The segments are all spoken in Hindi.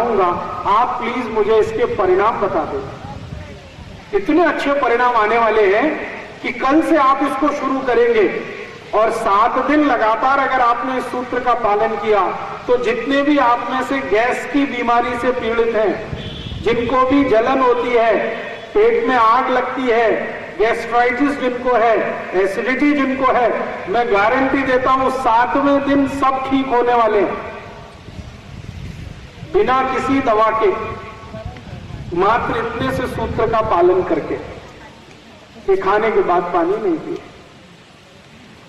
बताऊंगा, आप प्लीज मुझे इसके परिणाम बता दें। इतने अच्छे परिणाम आने वाले हैं कि कल से आप इसको शुरू करेंगे और 7 दिन लगातार अगर आपने इस सूत्र का पालन किया तो जितने भी आप में से गैस की बीमारी से पीड़ित हैं, जिनको भी जलन होती है, पेट में आग लगती है, गैस्ट्राइटिस जिनको है, एसिडिटी जिनको है, मैं गारंटी देता हूं 7वें दिन सब ठीक होने वाले हैं, बिना किसी दवा के, मात्र इतने से सूत्र का पालन करके कि खाने के बाद पानी नहीं पिए।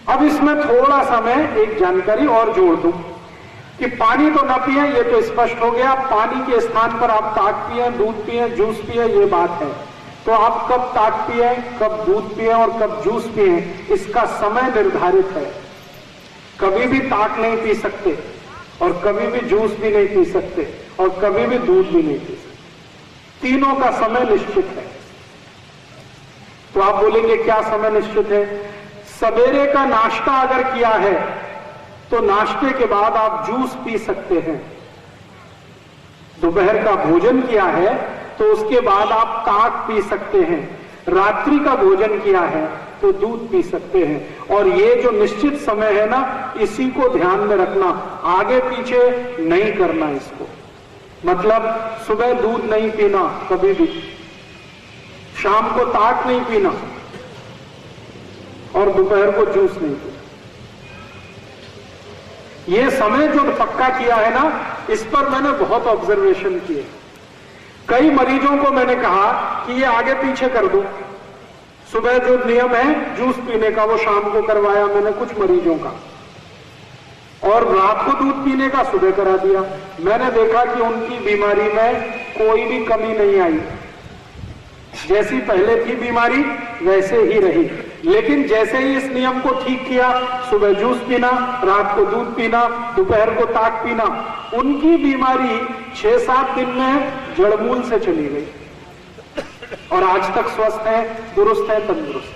अब इसमें थोड़ा सा मैं एक जानकारी और जोड़ दूं कि पानी तो ना पिए, ये तो स्पष्ट हो गया। पानी के स्थान पर आप ताक पिए, दूध पिए, जूस पिए, ये बात है। तो आप कब ताक पिए, कब दूध पिए और कब जूस पिए, इसका समय निर्धारित है। कभी भी ताक नहीं पी सकते और कभी भी जूस भी नहीं पी सकते और कभी भी दूध भी नहीं पी सकते। तीनों का समय निश्चित है। तो आप बोलेंगे क्या समय निश्चित है? सवेरे का नाश्ता अगर किया है तो नाश्ते के बाद आप जूस पी सकते हैं। दोपहर का भोजन किया है तो उसके बाद आप ताक पी सकते हैं। रात्रि का भोजन किया है तो दूध पी सकते हैं। और ये जो निश्चित समय है ना, इसी को ध्यान में रखना, आगे पीछे नहीं करना इसको। मतलब सुबह दूध नहीं पीना कभी भी, शाम को ताक नहीं पीना और दोपहर को जूस नहीं पीना। ये समय जो पक्का किया है ना, इस पर मैंने बहुत ऑब्जर्वेशन किए। कई मरीजों को मैंने कहा कि ये आगे पीछे कर दो, सुबह जो नियम है जूस पीने का वो शाम को करवाया मैंने कुछ मरीजों का, और रात को दूध पीने का सुबह करा दिया। मैंने देखा कि उनकी बीमारी में कोई भी कमी नहीं आई, जैसी पहले थी बीमारी वैसे ही रही। लेकिन जैसे ही इस नियम को ठीक किया, सुबह जूस पीना, रात को दूध पीना, दोपहर को ताक पीना, उनकी बीमारी 6-7 दिन में जड़मूल से चली गई और आज तक स्वस्थ है, दुरुस्त है, तंदुरुस्त।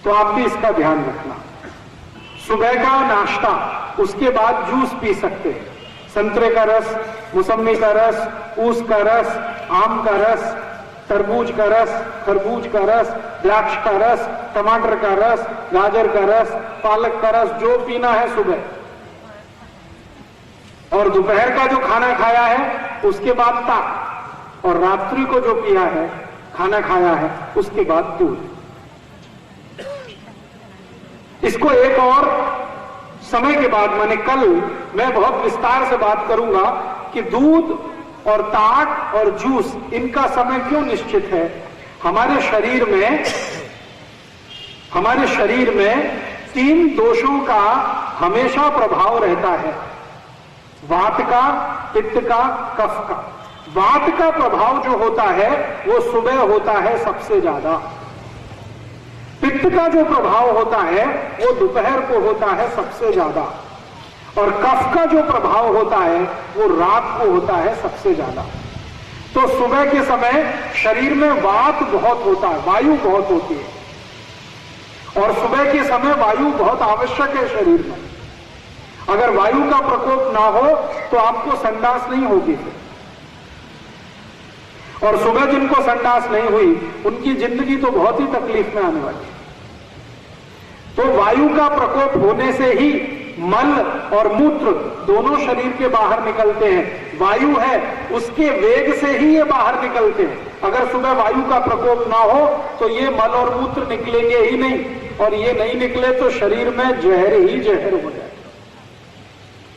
तो आप भी इसका ध्यान रखना। सुबह का नाश्ता, उसके बाद जूस पी सकते हैं। संतरे का रस, मौसमी का रस, ऊस का रस, आम का रस, तरबूज का रस, खरबूज का रस, द्राक्ष का रस, टमाटर का रस, गाजर का रस, पालक का रस, जो पीना है सुबह। और दोपहर का जो खाना खाया है उसके बाद ताक, और रात्रि को जो पिया है, खाना खाया है, उसके बाद दूध। इसको एक और समय के बाद, माने कल मैं बहुत विस्तार से बात करूंगा कि दूध और ताक और जूस, इनका समय क्यों निश्चित है। हमारे शरीर में 3 दोषों का हमेशा प्रभाव रहता है, वात का, पित्त का, कफ का। वात का प्रभाव जो होता है वो सुबह होता है सबसे ज्यादा। पित्त का जो प्रभाव होता है वो दोपहर को होता है सबसे ज्यादा, और कफ का जो प्रभाव होता है वो रात को होता है सबसे ज्यादा। तो सुबह के समय शरीर में वात बहुत होता है, वायु बहुत होती है, और सुबह के समय वायु बहुत आवश्यक है शरीर में। अगर वायु का प्रकोप ना हो तो आपको संडास नहीं होगी। और सुबह जिनको संडास नहीं हुई उनकी जिंदगी तो बहुत ही तकलीफ में आने वाली है। तो वायु का प्रकोप होने से ही मल और मूत्र दोनों शरीर के बाहर निकलते हैं। वायु है, उसके वेग से ही ये बाहर निकलते हैं। अगर सुबह वायु का प्रकोप ना हो तो ये मल और मूत्र निकलेंगे ही नहीं, और ये नहीं निकले तो शरीर में जहर ही जहर हो जाए।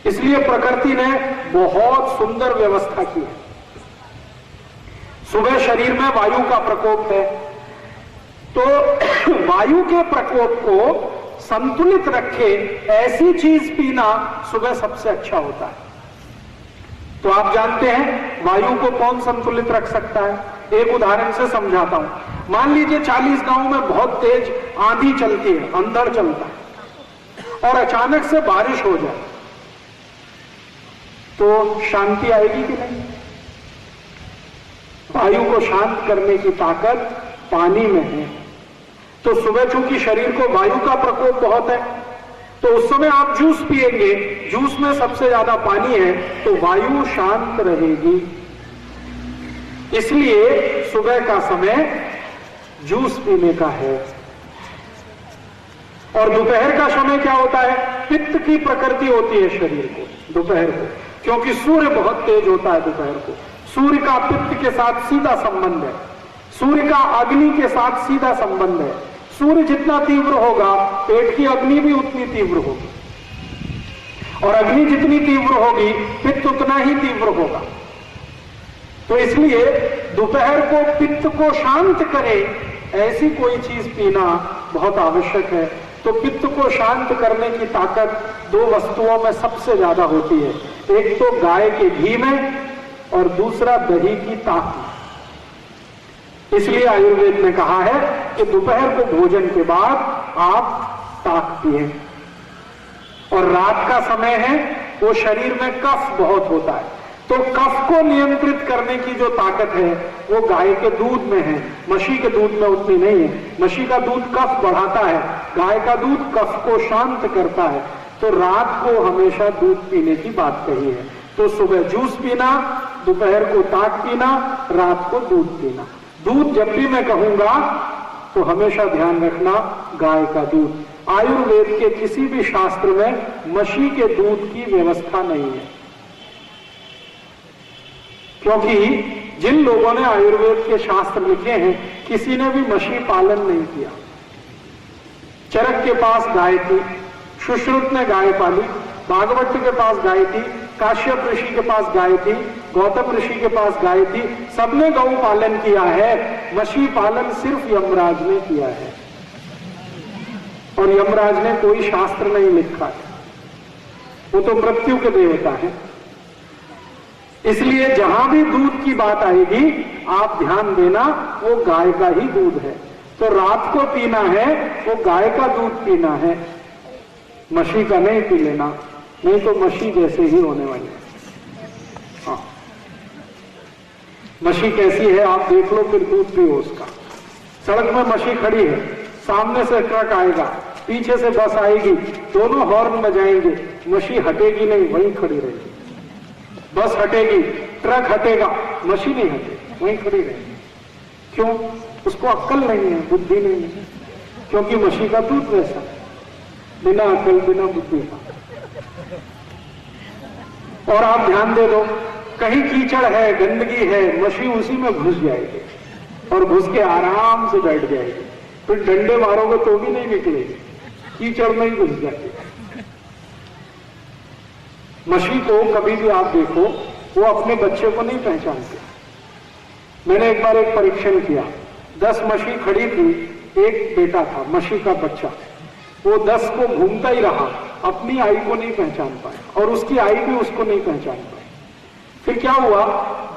इसलिए प्रकृति ने बहुत सुंदर व्यवस्था की है। सुबह शरीर में वायु का प्रकोप है, तो वायु के प्रकोप को संतुलित रखे ऐसी चीज पीना सुबह सबसे अच्छा होता है। तो आप जानते हैं वायु को कौन संतुलित रख सकता है। एक उदाहरण से समझाता हूं। मान लीजिए 40 गांव में बहुत तेज आंधी चलती है, अंधड़ चलता है, और अचानक से बारिश हो जाए, तो शांति आएगी कि नहीं? वायु को शांत करने की ताकत पानी में है। तो सुबह चूंकि शरीर को वायु का प्रकोप बहुत है, तो उस समय आप जूस पिएंगे, जूस में सबसे ज्यादा पानी है, तो वायु शांत रहेगी। इसलिए सुबह का समय जूस पीने का है। और दोपहर का समय क्या होता है? पित्त की प्रकृति होती है शरीर को दोपहर को, क्योंकि सूर्य बहुत तेज होता है दोपहर को। सूर्य का पित्त के साथ सीधा संबंध है, सूर्य का अग्नि के साथ सीधा संबंध है। सूर्य जितना तीव्र होगा, पेट की अग्नि भी उतनी तीव्र होगी, और अग्नि जितनी तीव्र होगी, पित्त उतना ही तीव्र होगा। तो इसलिए दोपहर को पित्त को शांत करे ऐसी कोई चीज पीना बहुत आवश्यक है। तो पित्त को शांत करने की ताकत दो वस्तुओं में सबसे ज्यादा होती है, एक तो गाय के घी में और दूसरा दही की ताक। इसलिए आयुर्वेद ने कहा है कि दोपहर को भोजन के बाद आप ताक पिए। और रात का समय है, वो शरीर में कफ बहुत होता है, तो कफ को नियंत्रित करने की जो ताकत है वो गाय के दूध में है, मशी के दूध में उतनी नहीं है। मशी का दूध कफ बढ़ाता है, गाय का दूध कफ को शांत करता है। तो रात को हमेशा दूध पीने की बात कही है। तो सुबह जूस पीना, दोपहर को ताक पीना, रात को दूध पीना। दूध जब भी मैं कहूंगा तो हमेशा ध्यान रखना गाय का दूध। आयुर्वेद के किसी भी शास्त्र में मशी के दूध की व्यवस्था नहीं है, क्योंकि जिन लोगों ने आयुर्वेद के शास्त्र लिखे हैं किसी ने भी मशी पालन नहीं किया। चरक के पास गाय थी, सुश्रुत ने गाय पाली, भागवत के पास गाय थी, काश्यप ऋषि के पास गाय थी, गौतम ऋषि के पास गाय थी, सबने गौ पालन किया है। मशी पालन सिर्फ यमराज ने किया है, और यमराज ने कोई शास्त्र नहीं लिखा है, वो तो मृत्यु के देवता है। इसलिए जहां भी दूध की बात आएगी आप ध्यान देना, वो गाय का ही दूध है। तो रात को पीना है वो गाय का दूध पीना है, मशी का नहीं पी लेना, नहीं तो मशी जैसे ही होने वाले हैं। हाँ, मशी कैसी है आप देख लो, फिर दूध पियो उसका। सड़क में मशी खड़ी है, सामने से ट्रक आएगा, पीछे से बस आएगी, दोनों हॉर्न बजाएंगे, मशी हटेगी नहीं, वहीं खड़ी रहेगी। बस हटेगी, ट्रक हटेगा, मशी नहीं हटेगी, वहीं खड़ी रहेगी। क्यों? उसको अक्ल नहीं है, बुद्धि नहीं है, क्योंकि मशी का दूध वैसा है, बिना अक्ल बिना बुद्धि का। और आप ध्यान दे दो, कहीं कीचड़ है, गंदगी है, मशी उसी में घुस जाएगी और घुस के आराम से बैठ जाएगी। फिर डंडे मारोगे तो भी नहीं निकलेगी, कीचड़ में ही घुस जाएगी। मछली को कभी भी आप देखो, वो अपने बच्चे को नहीं पहचानते। मैंने एक बार एक परीक्षण किया, 10 मछली खड़ी थी, एक बेटा था मछली का बच्चा, वो 10 को घूमता ही रहा, अपनी आई को नहीं पहचान पाया और उसकी आई भी उसको नहीं पहचान पाई। फिर क्या हुआ,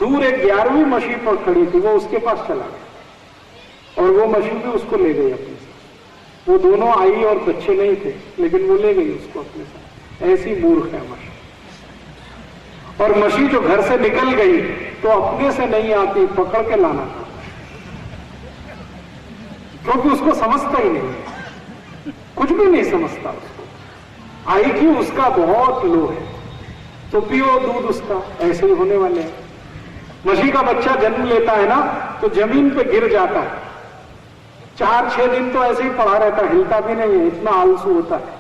दूर एक 11वीं मछली पर खड़ी थी, वो उसके पास चला गया और वो मछली भी उसको ले गई अपने साथ। वो दोनों आई और बच्चे नहीं थे, लेकिन वो ले गई उसको अपने साथ। ऐसी मूर्ख है मछली। और मछली जो घर से निकल गई तो अपने से नहीं आती, पकड़ के लाना था, क्योंकि उसको समझता ही नहीं, कुछ भी नहीं समझता उसको। आईक्यू उसका बहुत लो है, तो पियो दूध उसका, ऐसे ही होने वाले हैं। मछली का बच्चा जन्म लेता है ना, तो जमीन पे गिर जाता है, 4-6 दिन तो ऐसे ही पड़ा रहता है, हिलता भी नहीं है, इतना आलसू होता है।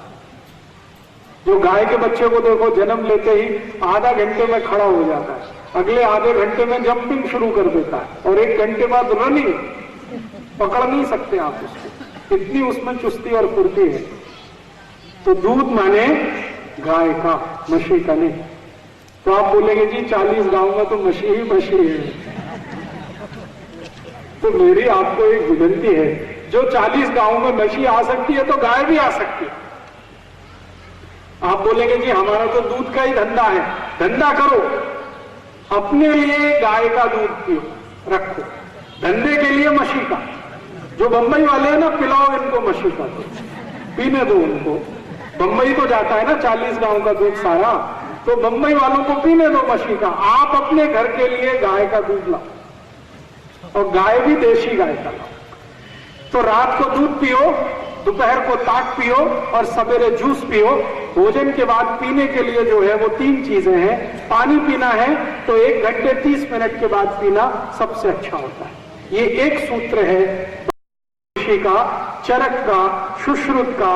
जो गाय के बच्चे को देखो, जन्म लेते ही आधा घंटे में खड़ा हो जाता है, अगले आधे घंटे में जंपिंग शुरू कर देता है, और 1 घंटे बाद रनिंग, पकड़ नहीं सकते आप उसको, इतनी उसमें चुस्ती और फुर्ती है। तो दूध माने गाय का, मछली का नहीं। तो आप बोलेंगे जी 40 गांव में तो मछली ही मछली है। तो मेरी आपको एक विनती है, जो 40 गांव में मछली आ सकती है तो गाय भी आ सकती है। आप बोलेंगे जी हमारा तो दूध का ही धंधा है, धंधा करो, अपने लिए गाय का दूध पियो, रखो, धंधे के लिए मछली का। जो बंबई वाले हैं ना, पिलाओ इनको मछली का दूध, पीने दो उनको। बंबई तो जाता है ना 40 गांव का दूध सारा, तो बंबई वालों को पीने दो मछली का। आप अपने घर के लिए गाय का दूध लाओ, और गाय भी देशी गाय का लाओ। तो रात को दूध पियो, दोपहर को ताक पियो और सवेरे जूस पियो। भोजन के बाद पीने के लिए जो है वो 3 चीजें हैं। पानी पीना है तो 1 घंटे 30 मिनट के बाद पीना सबसे अच्छा होता है। ये एक सूत्र है ऋषि का, चरक का, सुश्रुत का,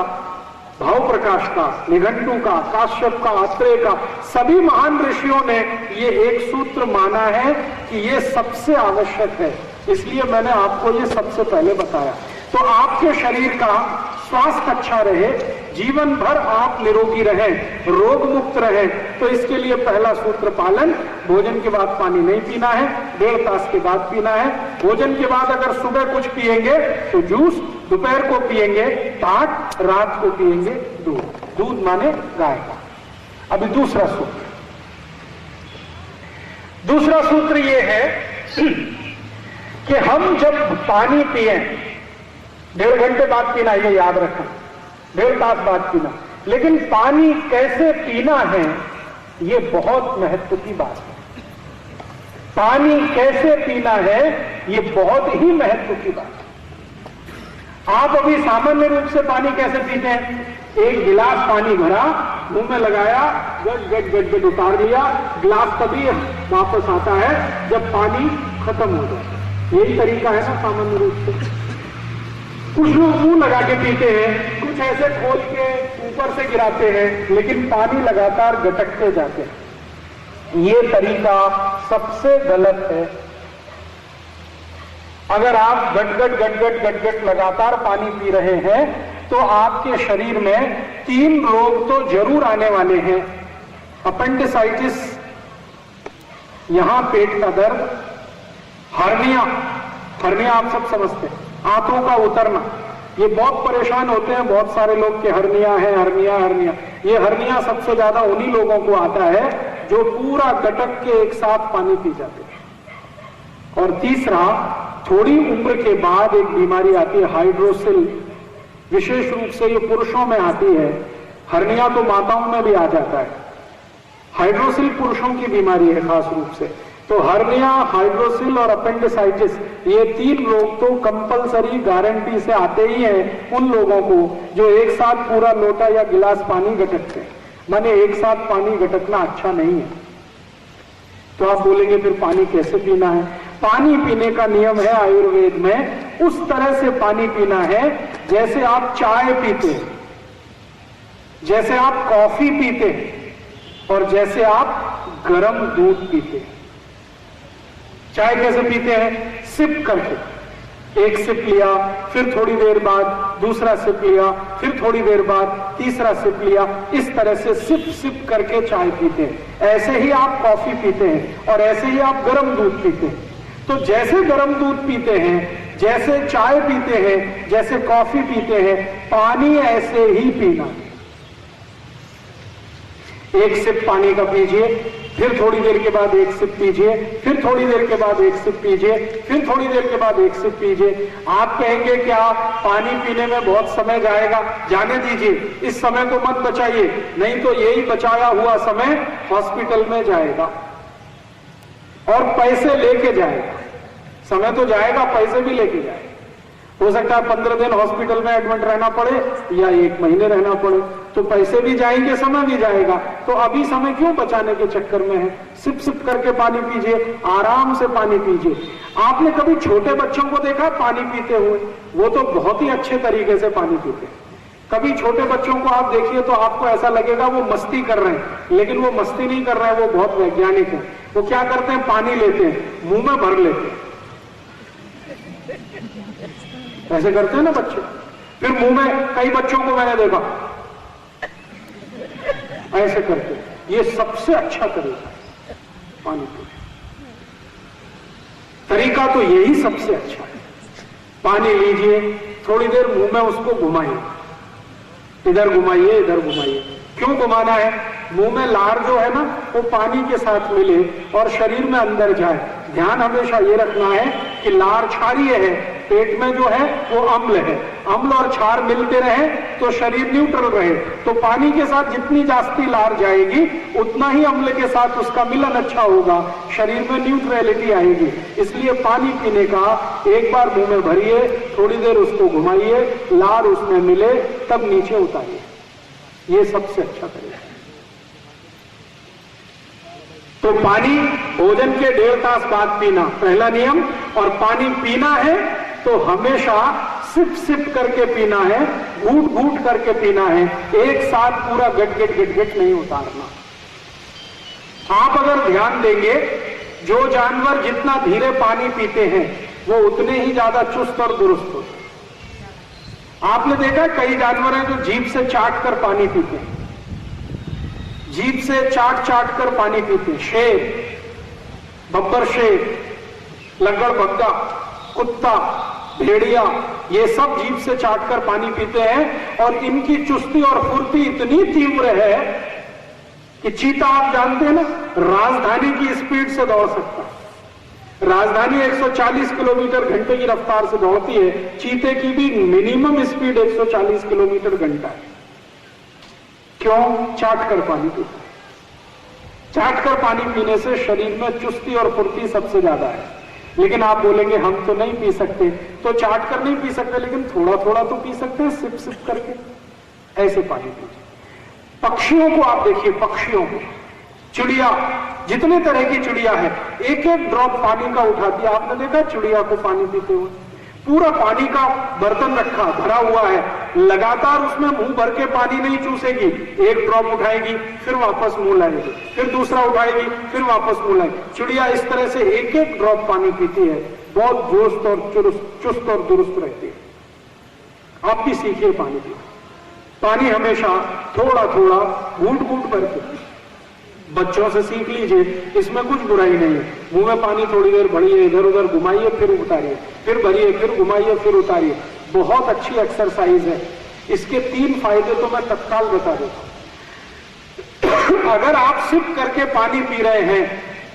भाव प्रकाश का, निघंटु का, काश्यप का, अत्रेय का, सभी महान ऋषियों ने ये एक सूत्र माना है कि ये सबसे आवश्यक है, इसलिए मैंने आपको ये सबसे पहले बताया। तो आपके शरीर का स्वास्थ्य अच्छा रहे, जीवन भर आप निरोगी रहें, रोग मुक्त रहें, तो इसके लिए पहला सूत्र पालन, भोजन के बाद पानी नहीं पीना है, 1.5 तास के बाद पीना है। भोजन के बाद अगर सुबह कुछ पिएंगे तो जूस, दोपहर को पिएंगे ताक, रात को पिएंगे दूध। दूध माने गाय का। अभी दूसरा सूत्र ये है कि हम जब पानी पिए 1.5 घंटे बाद पीना, ये याद रखें, 1.5 तास बाद पीना, लेकिन पानी कैसे पीना है ये बहुत महत्व की बात है। पानी कैसे पीना है ये बहुत ही महत्व की बात है। आप अभी सामान्य रूप से पानी कैसे पीते हैं? 1 गिलास पानी भरा, मुंह में लगाया, गट उतार लिया, गिलास तभी वापस आता है जब पानी खत्म हो जाए। यही तरीका है ना सामान्य रूप से। कुछ लोग मुंह लगा के पीते हैं, कुछ ऐसे खोल के ऊपर से गिराते हैं, लेकिन पानी लगातार गटकते जाते हैं। ये तरीका सबसे गलत है। अगर आप गट लगातार पानी पी रहे हैं तो आपके शरीर में 3 रोग तो जरूर आने वाले हैं। अपेंडिसाइटिस, यहां पेट का दर्द, हर्निया आप सब समझते हैं, आंतों का उतरना, ये बहुत परेशान होते हैं बहुत सारे लोग कि हर्निया है, हर्निया। ये हर्निया सबसे ज्यादा उन्हीं लोगों को आता है जो पूरा गटक के एक साथ पानी पी जाते हैं। और तीसरा, थोड़ी उम्र के बाद एक बीमारी आती है हाइड्रोसिल, विशेष रूप से ये पुरुषों में आती है। हर्निया तो माताओं में भी आ जाता है, हाइड्रोसिल पुरुषों की बीमारी है खास रूप से। तो हर्निया, हाइड्रोसिल और अपेंडिसाइटिस, ये 3 रोग तो कंपलसरी गारंटी से आते ही हैं उन लोगों को जो एक साथ पूरा लोटा या गिलास पानी गटकते हैं। माने एक साथ पानी गटकना अच्छा नहीं है। तो आप बोलेंगे फिर पानी कैसे पीना है? पानी पीने का नियम है आयुर्वेद में, उस तरह से पानी पीना है जैसे आप चाय पीते हैं, जैसे आप कॉफी पीते हैं और जैसे आप गर्म दूध पीते हैं। चाय कैसे पीते हैं? सिप करके, 1 सिप लिया, फिर थोड़ी देर बाद दूसरा सिप लिया, फिर थोड़ी देर बाद तीसरा सिप लिया, इस तरह से सिप करके चाय पीते हैं। ऐसे ही आप कॉफी पीते हैं और ऐसे ही आप गर्म दूध पीते हैं। तो जैसे गर्म दूध पीते हैं, जैसे चाय पीते हैं, जैसे कॉफी पीते हैं, पानी ऐसे ही पीना। 1 सिप पानी का पीजिए, फिर थोड़ी देर के बाद 1 सिप पीजिए, फिर थोड़ी देर के बाद 1 सिप पीजिए, फिर थोड़ी देर के बाद 1 सिप पीजिए। आप कहेंगे क्या पानी पीने में बहुत समय जाएगा? जाने दीजिए, इस समय को मत बचाइए, नहीं तो यही बचाया हुआ समय हॉस्पिटल में जाएगा और पैसे लेके जाएगा। समय तो जाएगा, पैसे भी लेके जाएगा। हो सकता है 15 दिन हॉस्पिटल में एडमिट रहना पड़े या 1 महीने रहना पड़े, तो पैसे भी जाएंगे, समय भी जाएगा। तो अभी समय क्यों बचाने के चक्कर में है? सिप करके पानी पीजिए, आराम से पानी पीजिए। आपने कभी छोटे बच्चों को देखा पानी पीते हुए? वो तो बहुत ही अच्छे तरीके से पानी पीते हैं। कभी छोटे बच्चों को आप देखिए तो आपको ऐसा लगेगा वो मस्ती कर रहे हैं, लेकिन वो मस्ती नहीं कर रहे हैं, वो बहुत वैज्ञानिक है। वो क्या करते हैं? पानी लेते हैं, मुंह में भर लेते हैं, ऐसे करते हैं ना बच्चे। फिर मुंह में, कई बच्चों को मैंने देखा ऐसे करते हैं। ये सबसे अच्छा तरीका है पानी पीने। तरीका तो यही सबसे अच्छा है। पानी लीजिए, थोड़ी देर मुंह में उसको घुमाइए, इधर घुमाइए, इधर घुमाइए। क्यों घुमाना है? मुंह में लार जो है ना वो पानी के साथ मिले और शरीर में अंदर जाए। ध्यान हमेशा ये रखना है कि लार क्षारीय है, पेट में जो है वो अम्ल है, अम्ल और क्षार मिलते रहे तो शरीर न्यूट्रल रहे। तो पानी के साथ जितनी जास्ती लार जाएगी उतना ही अम्ल के साथ उसका मिलन अच्छा होगा, शरीर में न्यूट्रलिटी आएगी। इसलिए पानी पीने का एक बार मुंह में भरिए, थोड़ी देर उसको घुमाइए, लार उसमें मिले तब नीचे उतारिए, ये सबसे अच्छा तरीका है। तो पानी भोजन के 1.5 तास बाद पीना पहला नियम, और पानी पीना है तो हमेशा सिप सिप करके पीना है, घूट घूट करके पीना है, एक साथ पूरा गट गट गट गट नहीं उतारना। आप अगर ध्यान देंगे, जो जानवर जितना धीरे पानी पीते हैं वो उतने ही ज्यादा चुस्त और दुरुस्त होते हैं। आपने देखा कई जानवर हैं जो जीभ से चाट कर पानी पीते हैं, जीभ से चाट चाट कर पानी पीते हैं। शेर, बब्बर शेर, लंगड़बग्गा, कुत्ता, भेड़िया, ये सब जीभ से चाट कर पानी पीते हैं, और इनकी चुस्ती और फुर्ती इतनी तीव्र है कि चीता, आप जानते हैं ना, राजधानी की स्पीड से दौड़ सकता है। राजधानी 140 किलोमीटर घंटे की रफ्तार से दौड़ती है, चीते की भी मिनिमम स्पीड 140 किलोमीटर घंटा है। क्यों? चाट कर पानी पीता है। चाट कर पानी पीने से शरीर में चुस्ती और फुर्ती सबसे ज्यादा है। लेकिन आप बोलेंगे हम तो नहीं पी सकते, तो चाट कर नहीं पी सकते, लेकिन थोड़ा थोड़ा तो पी सकते हैं, सिप सिप करके ऐसे पानी पीजिए। पक्षियों को आप देखिए, पक्षियों को, चिड़िया, जितने तरह की चिड़िया है, एक एक ड्रॉप पानी का उठाती है। आपने देखा चिड़िया को पानी पीते हुए? पूरा पानी का बर्तन रखा, भरा हुआ है, लगातार उसमें मुंह भर के पानी नहीं चूसेगी, एक ड्रॉप उठाएगी, फिर वापस मुंह लाएगी, फिर दूसरा उठाएगी, फिर वापस मुंह लाएगी। चिड़िया इस तरह से एक एक ड्रॉप पानी पीती है, बहुत जोश और चुस्त और दुरुस्त रहती है। आप भी सीखिए पानी पीना। पानी हमेशा थोड़ा थोड़ा घूंट घूंट करके, बच्चों से सीख लीजिए, इसमें कुछ बुराई नहीं है। मुंह में पानी थोड़ी देर भरिए, इधर उधर घुमाइए, फिर उतारिए, फिर भरिए, फिर घुमाइए, फिर उतारिए। बहुत अच्छी एक्सरसाइज है। इसके 3 फायदे तो मैं तत्काल बता देता हूं। अगर आप सिप करके पानी पी रहे हैं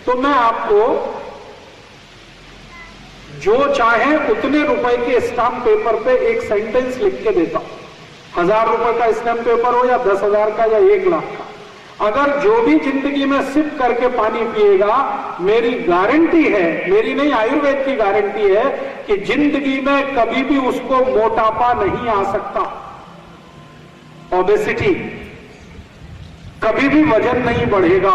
तो मैं आपको जो चाहे उतने रुपए के स्टाम्प पेपर पे एक सेंटेंस लिख के देता हूं। 1000 रुपए का स्टाम्प पेपर हो या 10,000 का या 1 लाख का, अगर जो भी जिंदगी में सिप करके पानी पिएगा, मेरी गारंटी है, मेरी नहीं आयुर्वेद की गारंटी है कि जिंदगी में कभी भी उसको मोटापा नहीं आ सकता, ओबेसिटी, कभी भी वजन नहीं बढ़ेगा।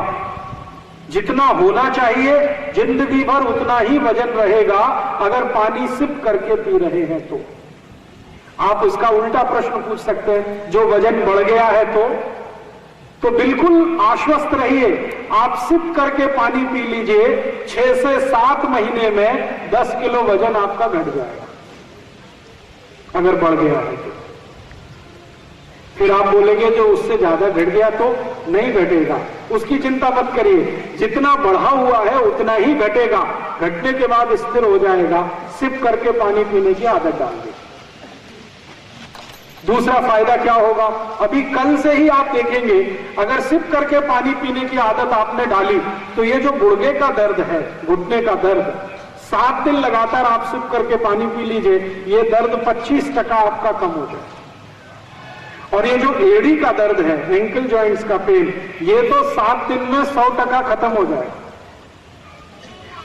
जितना होना चाहिए जिंदगी भर उतना ही वजन रहेगा अगर पानी सिप करके पी रहे हैं तो। आप इसका उल्टा प्रश्न पूछ सकते हैं, जो वजन बढ़ गया है तो बिल्कुल आश्वस्त रहिए, आप सिप करके पानी पी लीजिए, 6 से 7 महीने में 10 किलो वजन आपका घट जाएगा, अगर बढ़ गया है तो। फिर आप बोलेंगे जो उससे ज्यादा घट गया तो नहीं घटेगा, उसकी चिंता मत करिए, जितना बढ़ा हुआ है उतना ही घटेगा, घटने के बाद स्थिर हो जाएगा। सिप करके पानी पीने की आदत डाल दीजिए। दूसरा फायदा क्या होगा, अभी कल से ही आप देखेंगे, अगर सिप करके पानी पीने की आदत आपने डाली तो ये जो गुर्गे का दर्द है, घुटने का दर्द, 7 दिन लगातार आप सिप करके पानी पी लीजिए, ये दर्द 25% आपका कम हो जाए। और ये जो एड़ी का दर्द है, एंकल जॉइंट्स का पेन, ये तो 7 दिन में 100% खत्म हो जाए।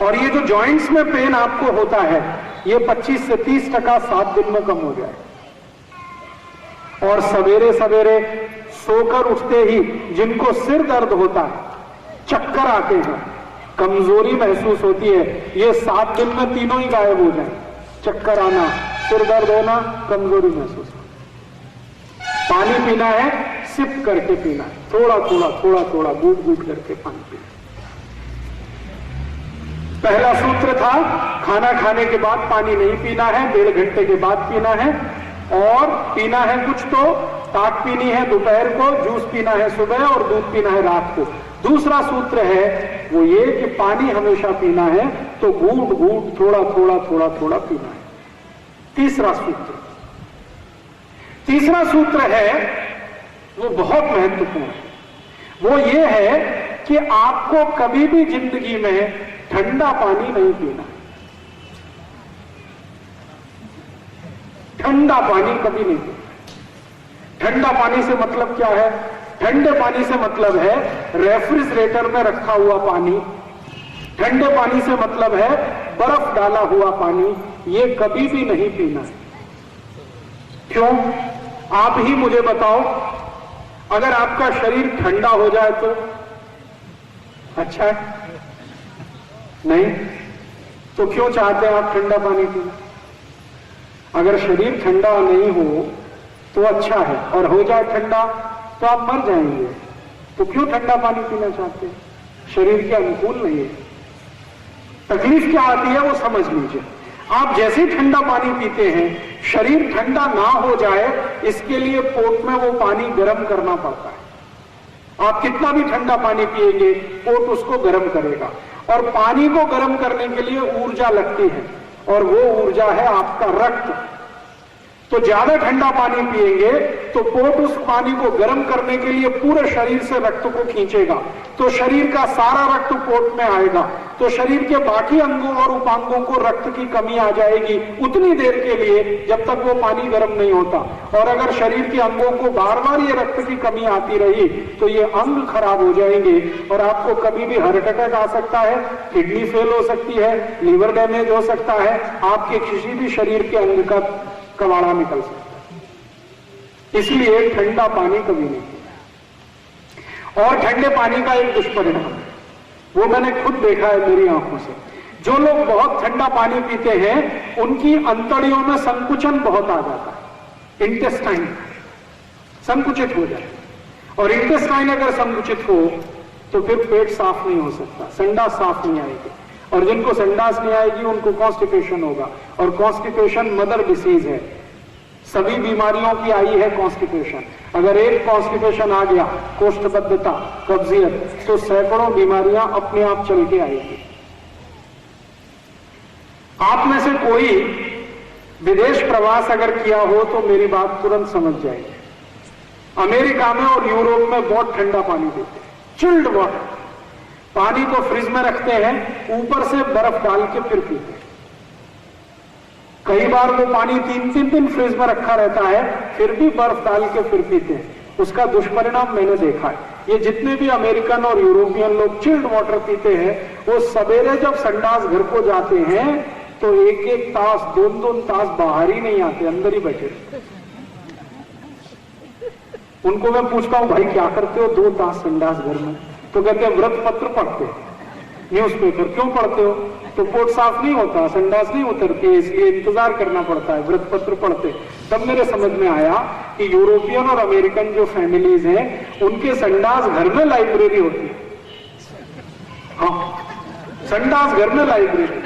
और ये जो जॉइंट्स में पेन आपको होता है, ये 25 से 30% 7 दिन में कम हो जाए। और सवेरे सवेरे सोकर उठते ही जिनको सिर दर्द होता है, चक्कर आते हैं, कमजोरी महसूस होती है, ये 7 दिन में तीनों ही गायब हो जाए। चक्कर आना, सिर दर्द होना, कमजोरी महसूस होना। पानी पीना है, सिप करके पीना है, थोड़ा थोड़ा थोड़ा थोड़ा घूट घूट करके पानी पीना। पहला सूत्र था, खाना खाने के बाद पानी नहीं पीना है, 1.5 घंटे के बाद पीना है, और पीना है कुछ तो ताक पीनी है दोपहर को, जूस पीना है सुबह, और दूध पीना है रात को। दूसरा सूत्र है वो ये कि पानी हमेशा पीना है तो घूट घूट थोड़ा थोड़ा थोड़ा थोड़ा पीना है। तीसरा सूत्र है वो बहुत महत्वपूर्ण है, वो ये है कि आपको कभी भी जिंदगी में ठंडा पानी नहीं पीना। ठंडा पानी कभी नहीं पीना। ठंडा पानी से मतलब क्या है? ठंडे पानी से मतलब है रेफ्रिजरेटर में रखा हुआ पानी। ठंडे पानी से मतलब है बर्फ डाला हुआ पानी। ये कभी भी नहीं पीना है। क्यों? आप ही मुझे बताओ, अगर आपका शरीर ठंडा हो जाए तो अच्छा है? नहीं तो क्यों चाहते हैं आप ठंडा पानी पीना? अगर शरीर ठंडा नहीं हो तो अच्छा है, और हो जाए ठंडा तो आप मर जाएंगे। तो क्यों ठंडा पानी पीना चाहते हैं? शरीर के अनुकूल नहीं है। तकलीफ क्या आती है वो समझ लीजिए। आप जैसे ही ठंडा पानी पीते हैं, शरीर ठंडा ना हो जाए इसके लिए पोट में वो पानी गर्म करना पड़ता है। आप कितना भी ठंडा पानी पिएंगे, पोट उसको गर्म करेगा, और पानी को गर्म करने के लिए ऊर्जा लगती है, और वो ऊर्जा है आपका रक्त। तो ज्यादा ठंडा पानी पिएंगे तो पोट उस पानी को गर्म करने के लिए पूरे शरीर से रक्त को खींचेगा, तो शरीर का सारा रक्त पोट में आएगा, तो शरीर के बाकी अंगों और उपांगों को रक्त की कमी आ जाएगी उतनी देर के लिए जब तक वो पानी गर्म नहीं होता। और अगर शरीर के अंगों को बार बार ये रक्त की कमी आती रही तो ये अंग खराब हो जाएंगे, और आपको कभी भी हार्ट अटैक आ सकता है, किडनी फेल हो सकती है, लीवर डैमेज हो सकता है, आपके किसी भी शरीर के अंग का कबाड़ा निकल सकता है। इसलिए ठंडा पानी कभी नहीं पीना। और ठंडे पानी का एक दुष्परिणाम है, वो मैंने खुद देखा है मेरी आंखों से। जो लोग बहुत ठंडा पानी पीते हैं उनकी अंतड़ियों में संकुचन बहुत आ जाता है, इंटेस्टाइन संकुचित हो जाए, और इंटेस्टाइन अगर संकुचित हो तो फिर पेट साफ नहीं हो सकता, संडास साफ नहीं आएगी, और जिनको संडास नहीं आएगी उनको कॉन्स्टिपेशन होगा, और कॉन्स्टिपेशन मदर डिसीज है। सभी बीमारियों की आई है कॉन्स्टिपेशन। अगर एक कॉन्स्टिपेशन आ गया, कोष्ठबद्धता, कब्जियत, तो सैकड़ों बीमारियां अपने आप चल के आएगी। आप में से कोई विदेश प्रवास अगर किया हो तो मेरी बात तुरंत समझ जाएगी। अमेरिका में और यूरोप में बहुत ठंडा पानी देते हैं, चिल्ड वाटर। पानी को फ्रिज में रखते हैं, ऊपर से बर्फ डाल के फिर पीते हैं। कई बार वो पानी 3-3 दिन फ्रिज में रखा रहता है, फिर भी बर्फ डाल के फिर पीते हैं। उसका दुष्परिणाम मैंने देखा है। ये जितने भी अमेरिकन और यूरोपियन लोग चिल्ड वाटर पीते हैं, वो सवेरे जब संडास घर को जाते हैं तो 1-1 तास 2-2 तास बाहर ही नहीं आते, अंदर ही बैठे रहते। उनको मैं पूछता हूं, भाई क्या करते हो 2 तास संडास घर में? तो कहते हैं व्रत पत्र पढ़ते, न्यूज़पेपर। क्यों पढ़ते हो? तो पोट साफ नहीं होता, संडास नहीं उतरती, इसलिए इंतजार करना पड़ता है, व्रत पत्र पढ़ते। तब मेरे समझ में आया कि यूरोपियन और अमेरिकन जो फैमिलीज हैं उनके संडास घर में लाइब्रेरी होती है। हाँ, संडास घर में लाइब्रेरी,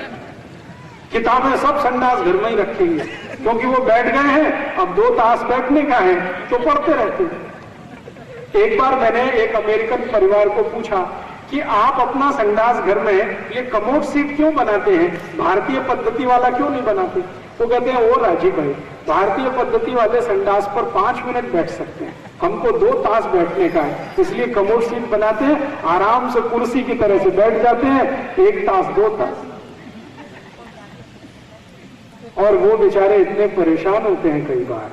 किताबें सब संडास घर में ही रखेंगे, क्योंकि वो बैठ गए हैं, अब 2 तास बैठने का है तो पढ़ते रहते हैं। एक बार मैंने एक अमेरिकन परिवार को पूछा कि आप अपना संडास घर में ये कमोड सीट क्यों बनाते हैं, भारतीय पद्धति वाला क्यों नहीं बनाते? वो कहते हैं, ओ राजीव भाई, भारतीय पद्धति वाले संडास पर 5 मिनट बैठ सकते हैं, हमको 2 तास बैठने का है, इसलिए कमोड सीट बनाते हैं, आराम से कुर्सी की तरह से बैठ जाते हैं, 1 तास 2 तास। और वो बेचारे इतने परेशान होते हैं कई बार,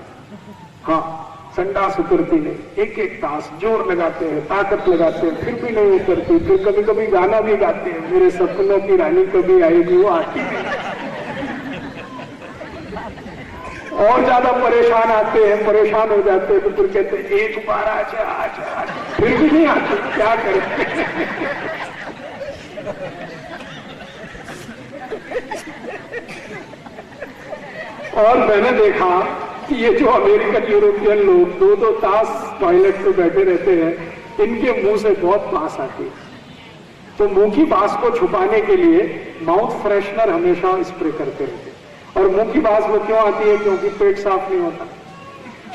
हाँ, संडास उतरती नहीं, 1-1 तास जोर लगाते हैं, ताकत लगाते हैं, फिर भी नहीं उतरती। फिर कभी कभी गाना भी गाते हैं, मेरे सपनों की रानी कभी आएगी, वो आती नहीं। और ज्यादा परेशान आते हैं, परेशान हो जाते हैं, तो फिर कहते हैं 1 बार आजा आजा, फिर भी नहीं आते, क्या करें? और मैंने देखा कि ये जो अमेरिकन यूरोपियन लोग 2-2 तास टॉयलेट पे बैठे रहते हैं, इनके मुंह से बहुत बास आती है। तो मुंह की बास को छुपाने के लिए माउथ फ्रेशनर हमेशा स्प्रे करते रहते हैं। और मुंह की बास वो क्यों आती है? क्योंकि पेट साफ नहीं होता।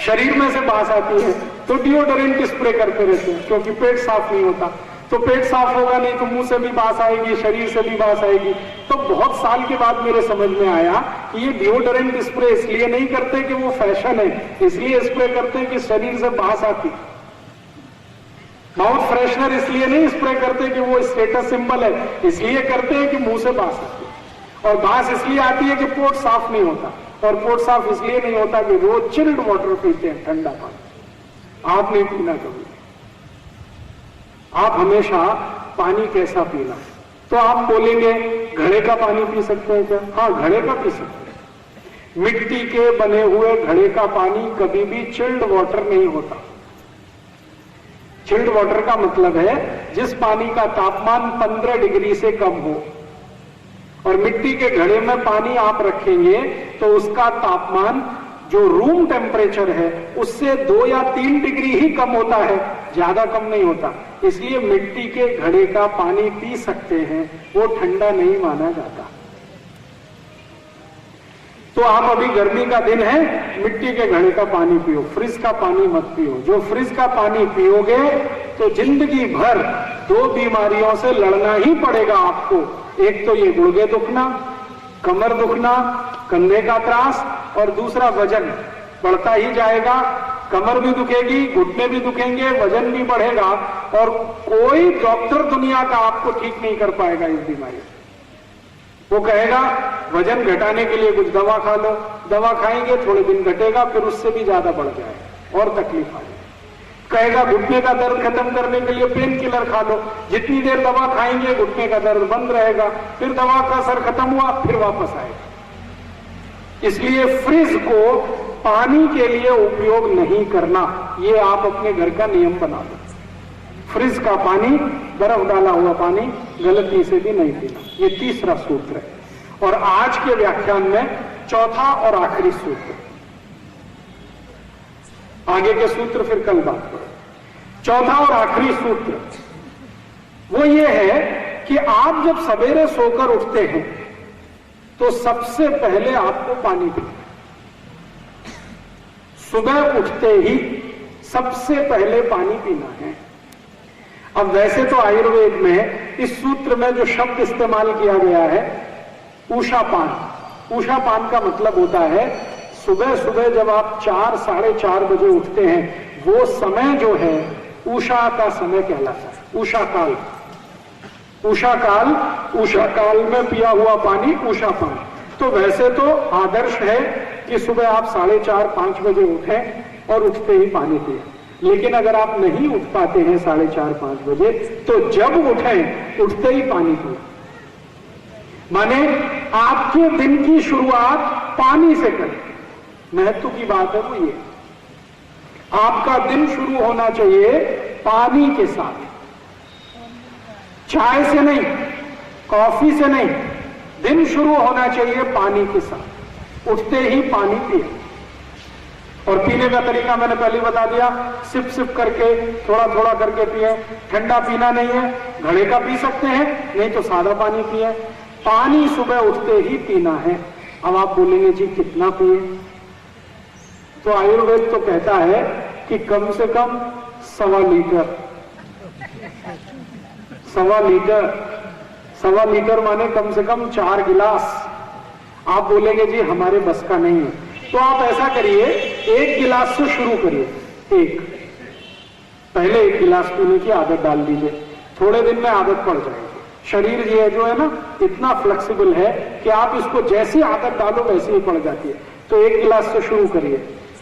शरीर में से बास आती है तो डिओडोरेंट स्प्रे करते रहते हैं, क्योंकि पेट साफ नहीं होता। तो पेट साफ होगा नहीं तो मुंह से भी बास आएगी, शरीर से भी बास आएगी। तो बहुत साल के बाद मेरे समझ में आया कि ये डिओडोरेंट स्प्रे इसलिए नहीं करते कि वो फैशन है, इसलिए स्प्रे करते हैं कि शरीर से बास आती। माउथ फ्रेशनर इसलिए नहीं स्प्रे करते कि वो स्टेटस सिंबल है, इसलिए करते हैं कि मुंह से बास आती। और बास इसलिए आती है कि पोट साफ नहीं होता, और पोट साफ इसलिए नहीं होता कि रोज चिल्ड वाटर पीते हैं, ठंडा पानी। आप नहीं पीना कभी। आप हमेशा पानी कैसा पीना। तो आप बोलेंगे घड़े का पानी पी सकते हैं क्या? हाँ, घड़े का पी सकते हैं। मिट्टी के बने हुए घड़े का पानी कभी भी चिल्ड वाटर नहीं होता। चिल्ड वाटर का मतलब है जिस पानी का तापमान 15 डिग्री से कम हो, और मिट्टी के घड़े में पानी आप रखेंगे तो उसका तापमान जो रूम टेम्परेचर है उससे 2 या 3 डिग्री ही कम होता है, ज्यादा कम नहीं होता। इसलिए मिट्टी के घड़े का पानी पी सकते हैं, वो ठंडा नहीं माना जाता। तो आप अभी गर्मी का दिन है, मिट्टी के घड़े का पानी पियो, फ्रिज का पानी मत पियो। जो फ्रिज का पानी पियोगे तो जिंदगी भर 2 बीमारियों से लड़ना ही पड़ेगा आपको। एक तो ये गुर्दे दुखना, कमर दुखना, कंधे का त्रास, और दूसरा वजन बढ़ता ही जाएगा। कमर भी दुखेगी, घुटने भी दुखेंगे, वजन भी बढ़ेगा, और कोई डॉक्टर दुनिया का आपको ठीक नहीं कर पाएगा इस बीमारी से। वो कहेगा वजन घटाने के लिए कुछ दवा खा लो, दवा खाएंगे, थोड़े दिन घटेगा, फिर उससे भी ज्यादा बढ़ जाएगा और तकलीफ आ जाएगी। कहेगा घुटने का दर्द खत्म करने के लिए पेन किलर खा लो, जितनी देर दवा खाएंगे घुटने का दर्द बंद रहेगा, फिर दवा का असर खत्म हुआ, फिर वापस आएगा। इसलिए फ्रिज को पानी के लिए उपयोग नहीं करना, ये आप अपने घर का नियम बना लो। फ्रिज का पानी, बर्फ डाला हुआ पानी गलती से भी नहीं पीना। ये तीसरा सूत्र है। और आज के व्याख्यान में चौथा और आखिरी सूत्र, आगे के सूत्र फिर कल बात करें। चौथा और आखिरी सूत्र वो ये है कि आप जब सवेरे सोकर उठते हैं तो सबसे पहले आपको पानी पीना। सुबह उठते ही सबसे पहले पानी पीना है। अब वैसे तो आयुर्वेद में इस सूत्र में जो शब्द इस्तेमाल किया गया है उषापान। उषापान का मतलब होता है सुबह सुबह जब आप 4 साढ़े 4 बजे उठते हैं, वो समय जो है उषा का समय कहलाता है। उषा काल, उषा काल, उषा काल में पिया हुआ पानी उषापान। तो वैसे तो आदर्श है कि सुबह आप 4:30 5 बजे उठें और उठते ही पानी पिए, लेकिन अगर आप नहीं उठ पाते हैं 4:30 5 बजे, तो जब उठें उठते ही पानी पिए। माने आपके दिन की शुरुआत पानी से करें। महत्व की बात है वो ये, आपका दिन शुरू होना चाहिए पानी के साथ, चाय से नहीं, कॉफी से नहीं। दिन शुरू होना चाहिए पानी के साथ, उठते ही पानी पिए। और पीने का तरीका मैंने पहले बता दिया, सिप सिप करके, थोड़ा थोड़ा करके पिए। ठंडा पीना नहीं है, घड़े का पी सकते हैं, नहीं तो सादा पानी पिए। पानी सुबह उठते ही पीना है। अब आप बोलेंगे जी कितना पिए? तो आयुर्वेद तो कहता है कि कम से कम 1.25 लीटर। 1.25 लीटर, 1.25 लीटर माने कम से कम 4 गिलास। आप बोलेंगे जी हमारे बस का नहीं है, तो आप ऐसा करिए 1 गिलास से शुरू करिए। पहले 1 गिलास पीने की आदत डाल दीजिए, थोड़े दिन में आदत पड़ जाएगी। शरीर ये जो है ना इतना फ्लेक्सिबल है कि आप इसको जैसी आदत डालो वैसे ही पड़ जाती है। तो 1 गिलास से शुरू करिए,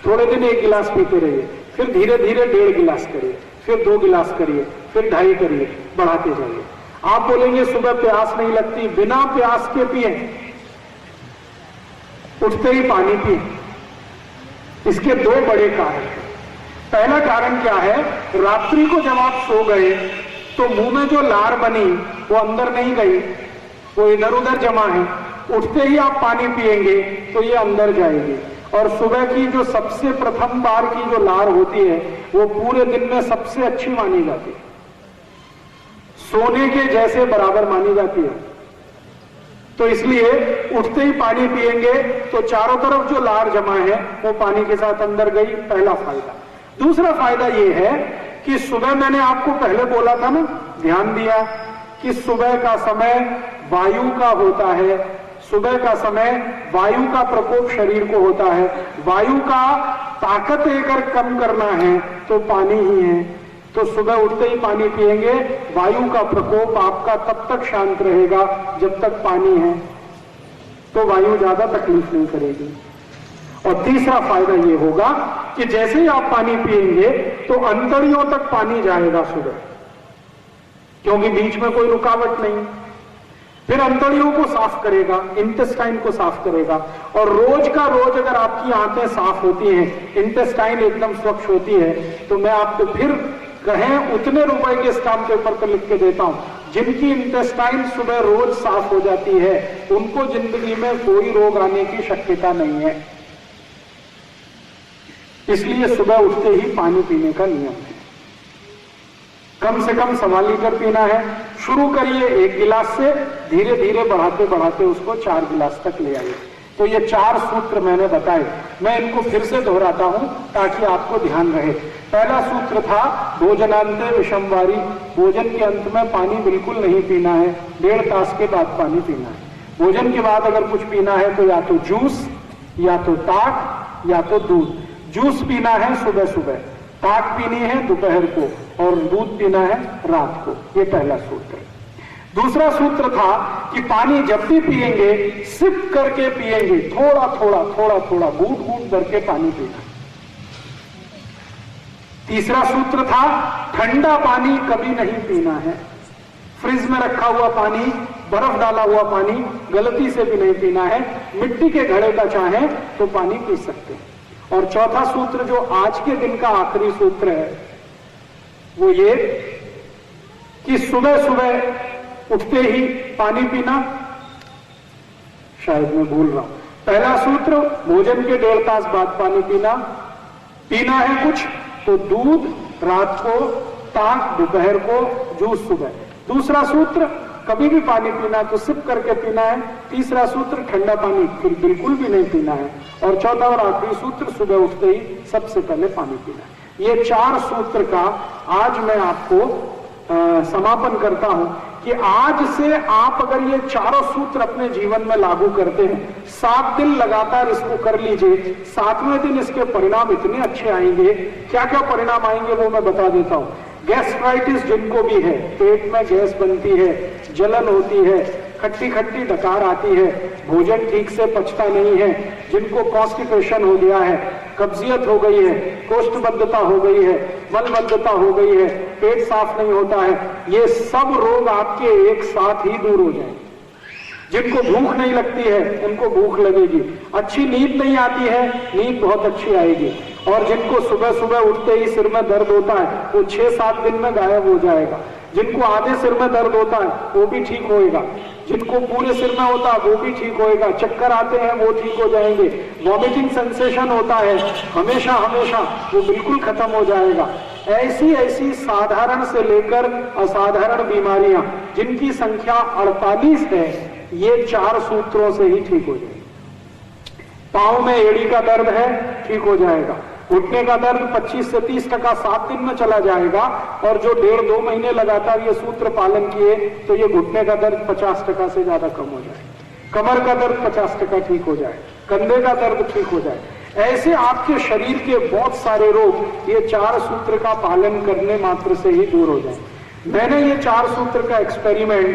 थोड़े दिन 1 गिलास पीते रहिए, फिर धीरे धीरे 1.5 गिलास करिए, फिर 2 गिलास करिए, फिर 2.5 करिए, बढ़ाते जाइए। आप बोलेंगे सुबह प्यास नहीं लगती, बिना प्यास के पिए, उठते ही पानी पिए। इसके 2 बड़े कारण हैं। पहला कारण क्या है, रात्रि को जब आप सो गए तो मुंह में जो लार बनी वो अंदर नहीं गई, वो इधर उधर जमा है। उठते ही आप पानी पिएंगे तो ये अंदर जाएगी, और सुबह की जो सबसे प्रथम बार की जो लार होती है वो पूरे दिन में सबसे अच्छी मानी जाती है, सोने के जैसे बराबर मानी जाती है। तो इसलिए उठते ही पानी पिएंगे तो चारों तरफ जो लार जमा है वो पानी के साथ अंदर गई, पहला फायदा। दूसरा फायदा ये है कि सुबह मैंने आपको पहले बोला था ना, ध्यान दिया कि सुबह का समय वायु का होता है। सुबह का समय वायु का प्रकोप शरीर को होता है। वायु का ताकत अगर कम करना है तो पानी ही है। तो सुबह उठते ही पानी पिएंगे, वायु का प्रकोप आपका तब तक शांत रहेगा जब तक पानी है, तो वायु ज्यादा तकलीफ नहीं करेगी। और तीसरा फायदा ये होगा कि जैसे ही आप पानी पिएंगे तो अंतड़ियों तक पानी जाएगा सुबह, क्योंकि बीच में कोई रुकावट नहीं। फिर अंतड़ियों को साफ करेगा, इंटेस्टाइन को साफ करेगा। और रोज का रोज अगर आपकी आंतें साफ होती हैं, इंटेस्टाइन एकदम स्वच्छ होती है, तो मैं आपको फिर कहें उतने रुपए के स्टाम्प पेपर पर लिख के देता हूं। जिनकी इंटेस्टाइन सुबह रोज साफ हो जाती है उनको जिंदगी में कोई रोग आने की शक्यता नहीं है। इसलिए सुबह उठते ही पानी पीने का नियम है। कम से कम 1.25 लीटर पीना है। शुरू करिए 1 गिलास से, धीरे धीरे बढ़ाते बढ़ाते उसको 4 गिलास तक ले आइए। तो ये 4 सूत्र मैंने बताए, मैं इनको फिर से दोहराता हूं ताकि आपको ध्यान रहे। पहला सूत्र था भोजनांते विषमवारी, भोजन के अंत में पानी बिल्कुल नहीं पीना है, 1.5 तास के बाद पानी पीना है। भोजन के बाद अगर कुछ पीना है तो या तो जूस, या तो ताक, या तो दूध। जूस पीना है सुबह सुबह, ताक पीनी है दोपहर को, और दूध पीना है रात को। ये पहला सूत्र है। दूसरा सूत्र था कि पानी जब भी पिएंगे सिप करके पिएंगे, थोड़ा थोड़ा थोड़ा थोड़ा घूट घूट करके पानी पीना। तीसरा सूत्र था ठंडा पानी कभी नहीं पीना है। फ्रिज में रखा हुआ पानी, बर्फ डाला हुआ पानी गलती से भी नहीं पीना है। मिट्टी के घड़े का चाहे तो पानी पी सकते हैं। और चौथा सूत्र जो आज के दिन का आखिरी सूत्र है वो ये कि सुबह सुबह उठते ही पानी पीना। शायद मैं भूल रहा हूं। पहला सूत्र भोजन के 1.5 तास बाद पानी पीना। पीना है कुछ तो दूध रात को, ताक दोपहर को, जूस सुबह। दूसरा सूत्र कभी भी पानी पीना तो सिप करके पीना है। तीसरा सूत्र ठंडा पानी फिर बिल्कुल भी नहीं पीना है। और चौथा और आखिरी सूत्र सुबह उठते ही सबसे पहले पानी पीना है। ये 4 सूत्र का आज मैं आपको समापन करता हूं कि आज से आप अगर ये 4 सूत्र अपने जीवन में लागू करते हैं, 7 दिन लगातार इसको कर लीजिए, 7वें दिन इसके परिणाम इतने अच्छे आएंगे। क्या क्या परिणाम आएंगे वो मैं बता देता हूं। गैस्ट्राइटिस जिनको भी है, पेट में गैस बनती है, जलन होती है, खट्टी खट्टी डकार आती है, भोजन ठीक से पचता नहीं है, जिनको कॉन्स्टिपेशन हो गया है, कब्जियत हो गई है, कोष्ठबद्धता हो गई है, मलबद्धता हो गई है, पेट साफ नहीं होता है, ये सब रोग आपके एक साथ ही दूर हो जाएंगे। जिनको भूख नहीं लगती है उनको भूख लगेगी, अच्छी नींद नहीं आती है नींद बहुत अच्छी आएगी, और जिनको सुबह सुबह उठते ही सिर में दर्द होता है वो 6-7 दिन में गायब हो जाएगा। जिनको आधे सिर में दर्द होता है वो भी ठीक होएगा, जिनको पूरे सिर में होता है वो भी ठीक होएगा, चक्कर आते हैं वो ठीक हो जाएंगे, वॉमिटिंग सेंसेशन होता है हमेशा हमेशा वो बिल्कुल खत्म हो जाएगा। ऐसी ऐसी साधारण से लेकर असाधारण बीमारियां जिनकी संख्या 48 है, ये 4 सूत्रों से ही ठीक हो जाएगी। पांव में एड़ी का दर्द है, ठीक हो जाएगा। घुटने का दर्द 25 से 30% 7 दिन में चला जाएगा। और जो 1.5-2 महीने लगातार ये सूत्र पालन किए तो ये घुटने का दर्द 50% से ज्यादा कम हो जाए, कमर का दर्द 50% ठीक हो जाए, कंधे का दर्द ठीक हो जाए। ऐसे आपके शरीर के बहुत सारे रोग ये 4 सूत्र का पालन करने मात्र से ही दूर हो जाए। मैंने ये 4 सूत्र का एक्सपेरिमेंट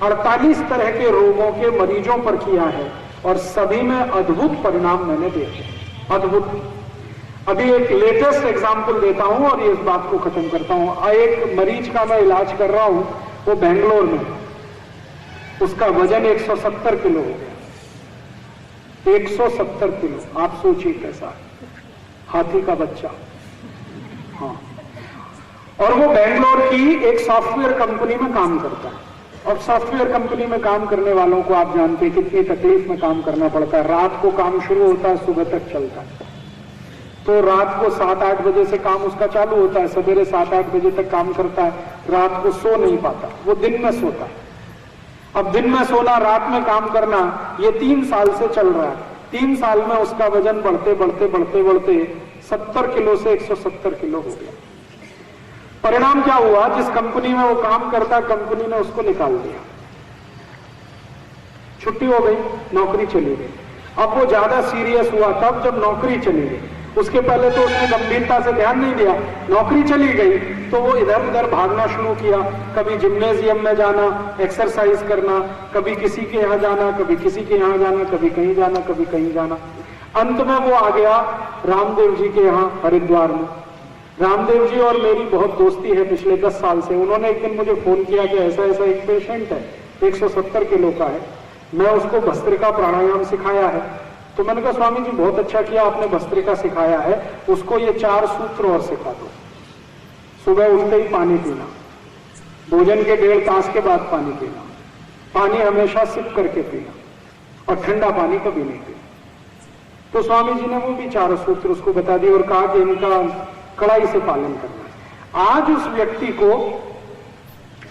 48 तरह के रोगों के मरीजों पर किया है और सभी में अद्भुत परिणाम मैंने देखे, अद्भुत। अभी एक लेटेस्ट एग्जांपल देता हूं और इस बात को खत्म करता हूं। एक मरीज का मैं इलाज कर रहा हूं, वो बेंगलोर में, उसका वजन 170 किलो हो गया। 170 किलो, आप सोचिए कैसा, हाथी का बच्चा। हाँ, और वो बेंगलोर की एक सॉफ्टवेयर कंपनी में काम करता है। और सॉफ्टवेयर कंपनी में काम करने वालों को आप जानते हैं कितनी तकलीफ में काम करना पड़ता है। रात को काम शुरू होता है, सुबह तक चलता है। तो रात को 7-8 बजे से काम उसका चालू होता है, सवेरे 7-8 बजे तक काम करता है, रात को सो नहीं पाता, वो दिन में सोता है। अब दिन में सोना, रात में काम करना, ये 3 साल से चल रहा है। 3 साल में उसका वजन बढ़ते बढ़ते बढ़ते बढ़ते 70 किलो से 170 किलो हो गया। परिणाम क्या हुआ, जिस कंपनी में वो काम करता, कंपनी ने उसको निकाल दिया, छुट्टी हो गई, नौकरी चली गई। अब वो ज्यादा सीरियस हुआ तब जब नौकरी चली गई। उसके पहले तो उसने गंभीरता से ध्यान नहीं दिया, नौकरी चली गई तो वो इधर उधर भागना शुरू किया। कभी जिम्नेजियम में जाना, एक्सरसाइज करना, कभी किसी के यहाँ जाना, कभी किसी के यहाँ जाना, कभी कहीं जाना, कभी कहीं जाना। अंत में वो आ गया रामदेव जी के यहाँ हरिद्वार में। रामदेव जी और मेरी बहुत दोस्ती है पिछले 10 साल से। उन्होंने एक दिन मुझे फोन किया कि ऐसा ऐसा एक पेशेंट है, 170 किलो का है, मैं उसको भस्त्रिका प्राणायाम सिखाया है। तो मैंने कहा स्वामी जी बहुत अच्छा किया आपने भस्त्रिका सिखाया है, उसको ये 4 सूत्र और सिखा दो। सुबह उठते ही पानी पीना, भोजन के 1.5 तास के बाद पानी पीना, पानी हमेशा सिप करके पीना और ठंडा पानी कभी नहीं पीना। तो स्वामी जी ने वो भी 4 सूत्र उसको बता दिए और कहा कि इनका कड़ाई से पालन करना है। आज उस व्यक्ति को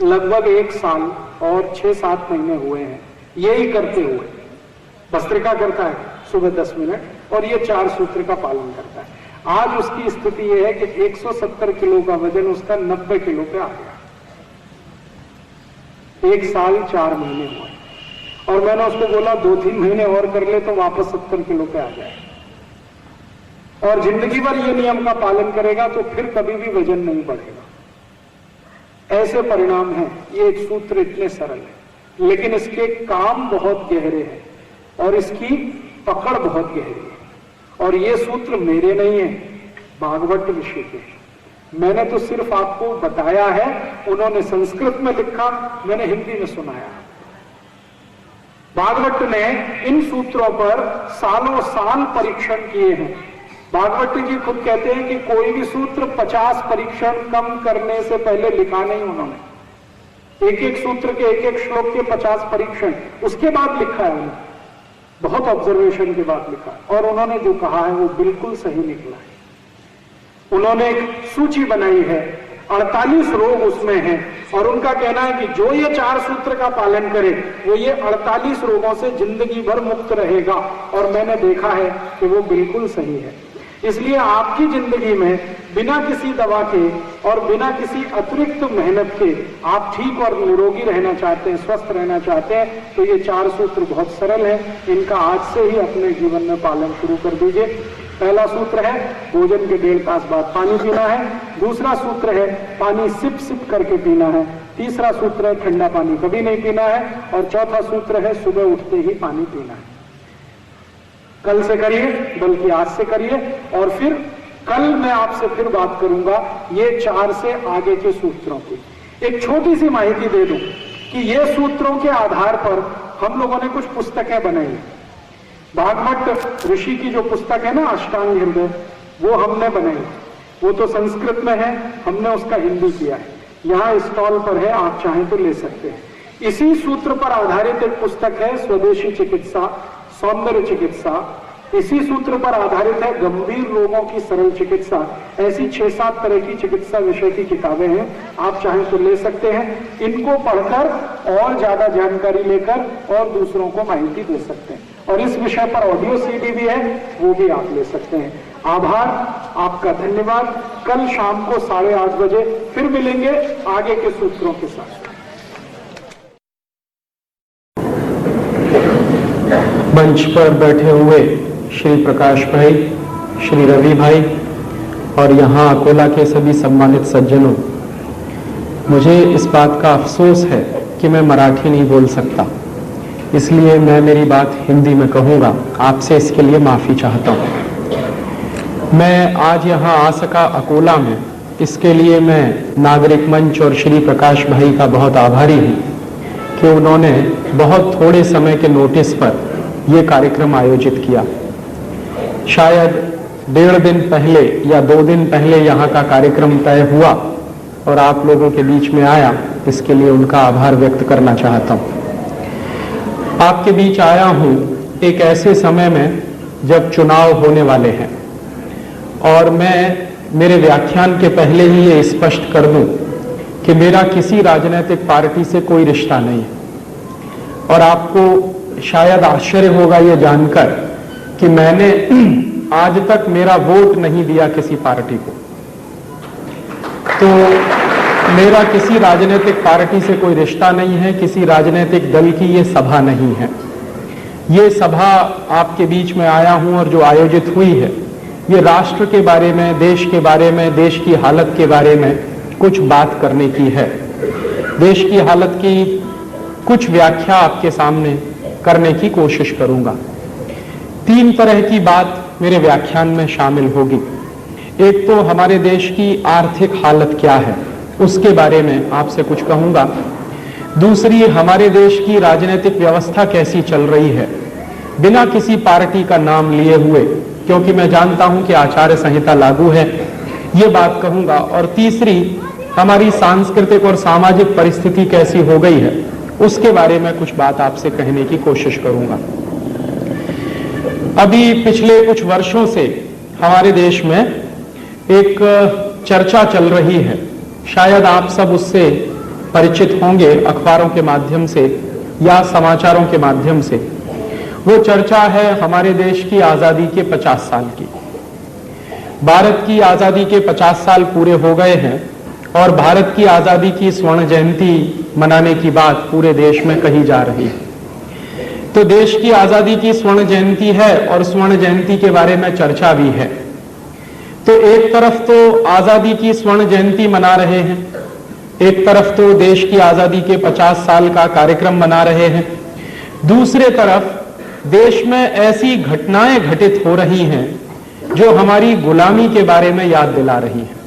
लगभग 1 साल और 6-7 महीने हुए हैं यही करते हुए। भस्त्रिका करता है सुबह 10 मिनट और ये 4 सूत्र का पालन करता है। आज उसकी स्थिति यह है कि 170 किलो का वजन उसका 90 किलो पे आ गया। 1 साल 4 महीने हुए और मैंने उसको बोला 2-3 महीने और कर ले तो वापस 70 किलो पे आ जाए और जिंदगी भर ये नियम का पालन करेगा तो फिर कभी भी वजन नहीं बढ़ेगा। ऐसे परिणाम हैं। ये एक सूत्र इतने सरल है लेकिन इसके काम बहुत गहरे हैं और इसकी पकड़ बहुत गहरी है। और ये सूत्र मेरे नहीं है, भागवत ऋषि के। मैंने तो सिर्फ आपको बताया है, उन्होंने संस्कृत में लिखा, मैंने हिंदी में सुनाया। भागवत ने इन सूत्रों पर सालों साल परीक्षण किए हैं। भागवत जी खुद कहते हैं कि कोई भी सूत्र 50 परीक्षण कम करने से पहले लिखा नहीं उन्होंने। एक एक सूत्र के एक एक श्लोक के 50 परीक्षण उसके बाद लिखा है उन्होंने, बहुत ऑब्जर्वेशन के बाद लिखा है और उन्होंने जो कहा है वो बिल्कुल सही निकला है। उन्होंने एक सूची बनाई है, 48 रोग उसमें हैं और उनका कहना है कि जो ये 4 सूत्र का पालन करे वो ये 48 रोगों से जिंदगी भर मुक्त रहेगा। और मैंने देखा है कि वो बिल्कुल सही है। इसलिए आपकी जिंदगी में बिना किसी दवा के और बिना किसी अतिरिक्त मेहनत के आप ठीक और निरोगी रहना चाहते हैं, स्वस्थ रहना चाहते हैं तो ये 4 सूत्र बहुत सरल हैं। इनका आज से ही अपने जीवन में पालन शुरू कर दीजिए। पहला सूत्र है भोजन के 1.5 तास बाद पानी पीना है। दूसरा सूत्र है पानी सिप सिप करके पीना है। तीसरा सूत्र है ठंडा पानी कभी नहीं पीना है। और चौथा सूत्र है सुबह उठते ही पानी पीना है। कल से करिए, बल्कि आज से करिए और फिर कल मैं आपसे फिर बात करूंगा ये 4 से आगे के सूत्रों की। एक छोटी सी माहिती दे दूं कि ये सूत्रों के आधार पर हम लोगों ने कुछ पुस्तकें बनाई। भागवत ऋषि की जो पुस्तक है ना अष्टांग हृदय, वो हमने बनाई। वो तो संस्कृत में है, हमने उसका हिंदी किया है। यहाँ स्टॉल पर है, आप चाहें तो ले सकते हैं। इसी सूत्र पर आधारित एक पुस्तक है स्वदेशी चिकित्सा, सौंदर्य चिकित्सा। इसी सूत्र पर आधारित है गंभीर रोगों की सरल चिकित्सा। ऐसी 6-7 तरह की चिकित्सा विषय की किताबें हैं, आप चाहें तो ले सकते हैं। इनको पढ़कर और ज्यादा जानकारी लेकर और दूसरों को माहिती दे सकते हैं। और इस विषय पर ऑडियो सीडी भी है, वो भी आप ले सकते हैं। आभार, आपका धन्यवाद। कल शाम को 8:30 बजे फिर मिलेंगे आगे के सूत्रों के साथ। मंच पर बैठे हुए श्री प्रकाश भाई, श्री रवि भाई और यहाँ अकोला के सभी सम्मानित सज्जनों, मुझे इस बात का अफसोस है कि मैं मराठी नहीं बोल सकता, इसलिए मैं मेरी बात हिंदी में कहूँगा। आपसे इसके लिए माफ़ी चाहता हूँ। मैं आज यहाँ आ सका अकोला में, इसके लिए मैं नागरिक मंच और श्री प्रकाश भाई का बहुत आभारी हूँ कि उन्होंने बहुत थोड़े समय के नोटिस पर ये कार्यक्रम आयोजित किया। शायद 1.5 दिन पहले या 2 दिन पहले यहाँ का कार्यक्रम तय हुआ और आप लोगों के बीच में आया, इसके लिए उनका आभार व्यक्त करना चाहता हूँ। आपके बीच आया हूँ एक ऐसे समय में जब चुनाव होने वाले हैं और मैं मेरे व्याख्यान के पहले ही ये स्पष्ट कर दूं कि मेरा किसी राजनीतिक पार्टी से कोई रिश्ता नहीं है। और आपको शायद आश्चर्य होगा ये जानकर कि मैंने आज तक मेरा वोट नहीं दिया किसी पार्टी को। तो मेरा किसी राजनीतिक पार्टी से कोई रिश्ता नहीं है, किसी राजनीतिक दल की ये सभा नहीं है। ये सभा आपके बीच में आया हूं और जो आयोजित हुई है ये राष्ट्र के बारे में, देश के बारे में, देश की हालत के बारे में कुछ बात करने की है। देश की हालत की कुछ व्याख्या आपके सामने करने की कोशिश करूंगा। 3 तरह की बात मेरे व्याख्यान में शामिल होगी। एक तो हमारे देश की आर्थिक हालत क्या है उसके बारे में आपसे कुछ कहूंगा। दूसरी, हमारे देश की राजनीतिक व्यवस्था कैसी चल रही है, बिना किसी पार्टी का नाम लिए हुए, क्योंकि मैं जानता हूं कि आचार्य संहिता लागू है, ये बात कहूंगा। और तीसरी, हमारी सांस्कृतिक और सामाजिक परिस्थिति कैसी हो गई है उसके बारे में कुछ बात आपसे कहने की कोशिश करूंगा। अभी पिछले कुछ वर्षों से हमारे देश में एक चर्चा चल रही है, शायद आप सब उससे परिचित होंगे अखबारों के माध्यम से या समाचारों के माध्यम से। वो चर्चा है हमारे देश की आजादी के 50 साल की। भारत की आजादी के 50 साल पूरे हो गए हैं और भारत की आजादी की स्वर्ण जयंती मनाने की बात पूरे देश में कही जा रही है। तो देश की आजादी की स्वर्ण जयंती है और स्वर्ण जयंती के बारे में चर्चा भी है। तो एक तरफ तो आजादी की स्वर्ण जयंती मना रहे हैं, एक तरफ तो देश की आजादी के 50 साल का कार्यक्रम मना रहे हैं, दूसरे तरफ देश में ऐसी घटनाएं घटित हो रही हैं जो हमारी गुलामी के बारे में याद दिला रही हैं।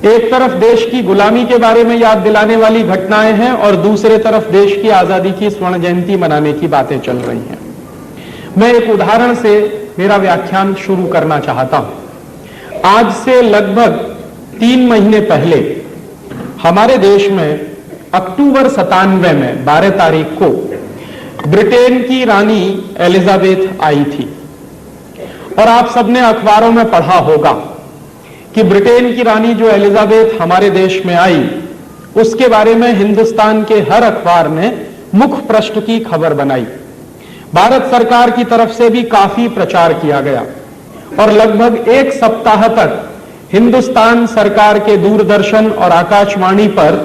एक तरफ देश की गुलामी के बारे में याद दिलाने वाली घटनाएं हैं और दूसरे तरफ देश की आजादी की स्वर्ण जयंती मनाने की बातें चल रही हैं। मैं एक उदाहरण से मेरा व्याख्यान शुरू करना चाहता हूं। आज से लगभग 3 महीने पहले हमारे देश में अक्टूबर 97 में 12 तारीख को ब्रिटेन की रानी एलिजाबेथ आई थी और आप सबने अखबारों में पढ़ा होगा कि ब्रिटेन की रानी जो एलिजाबेथ हमारे देश में आई उसके बारे में हिंदुस्तान के हर अखबार ने मुख्य पृष्ठ की खबर बनाई। भारत सरकार की तरफ से भी काफी प्रचार किया गया और लगभग 1 सप्ताह तक हिंदुस्तान सरकार के दूरदर्शन और आकाशवाणी पर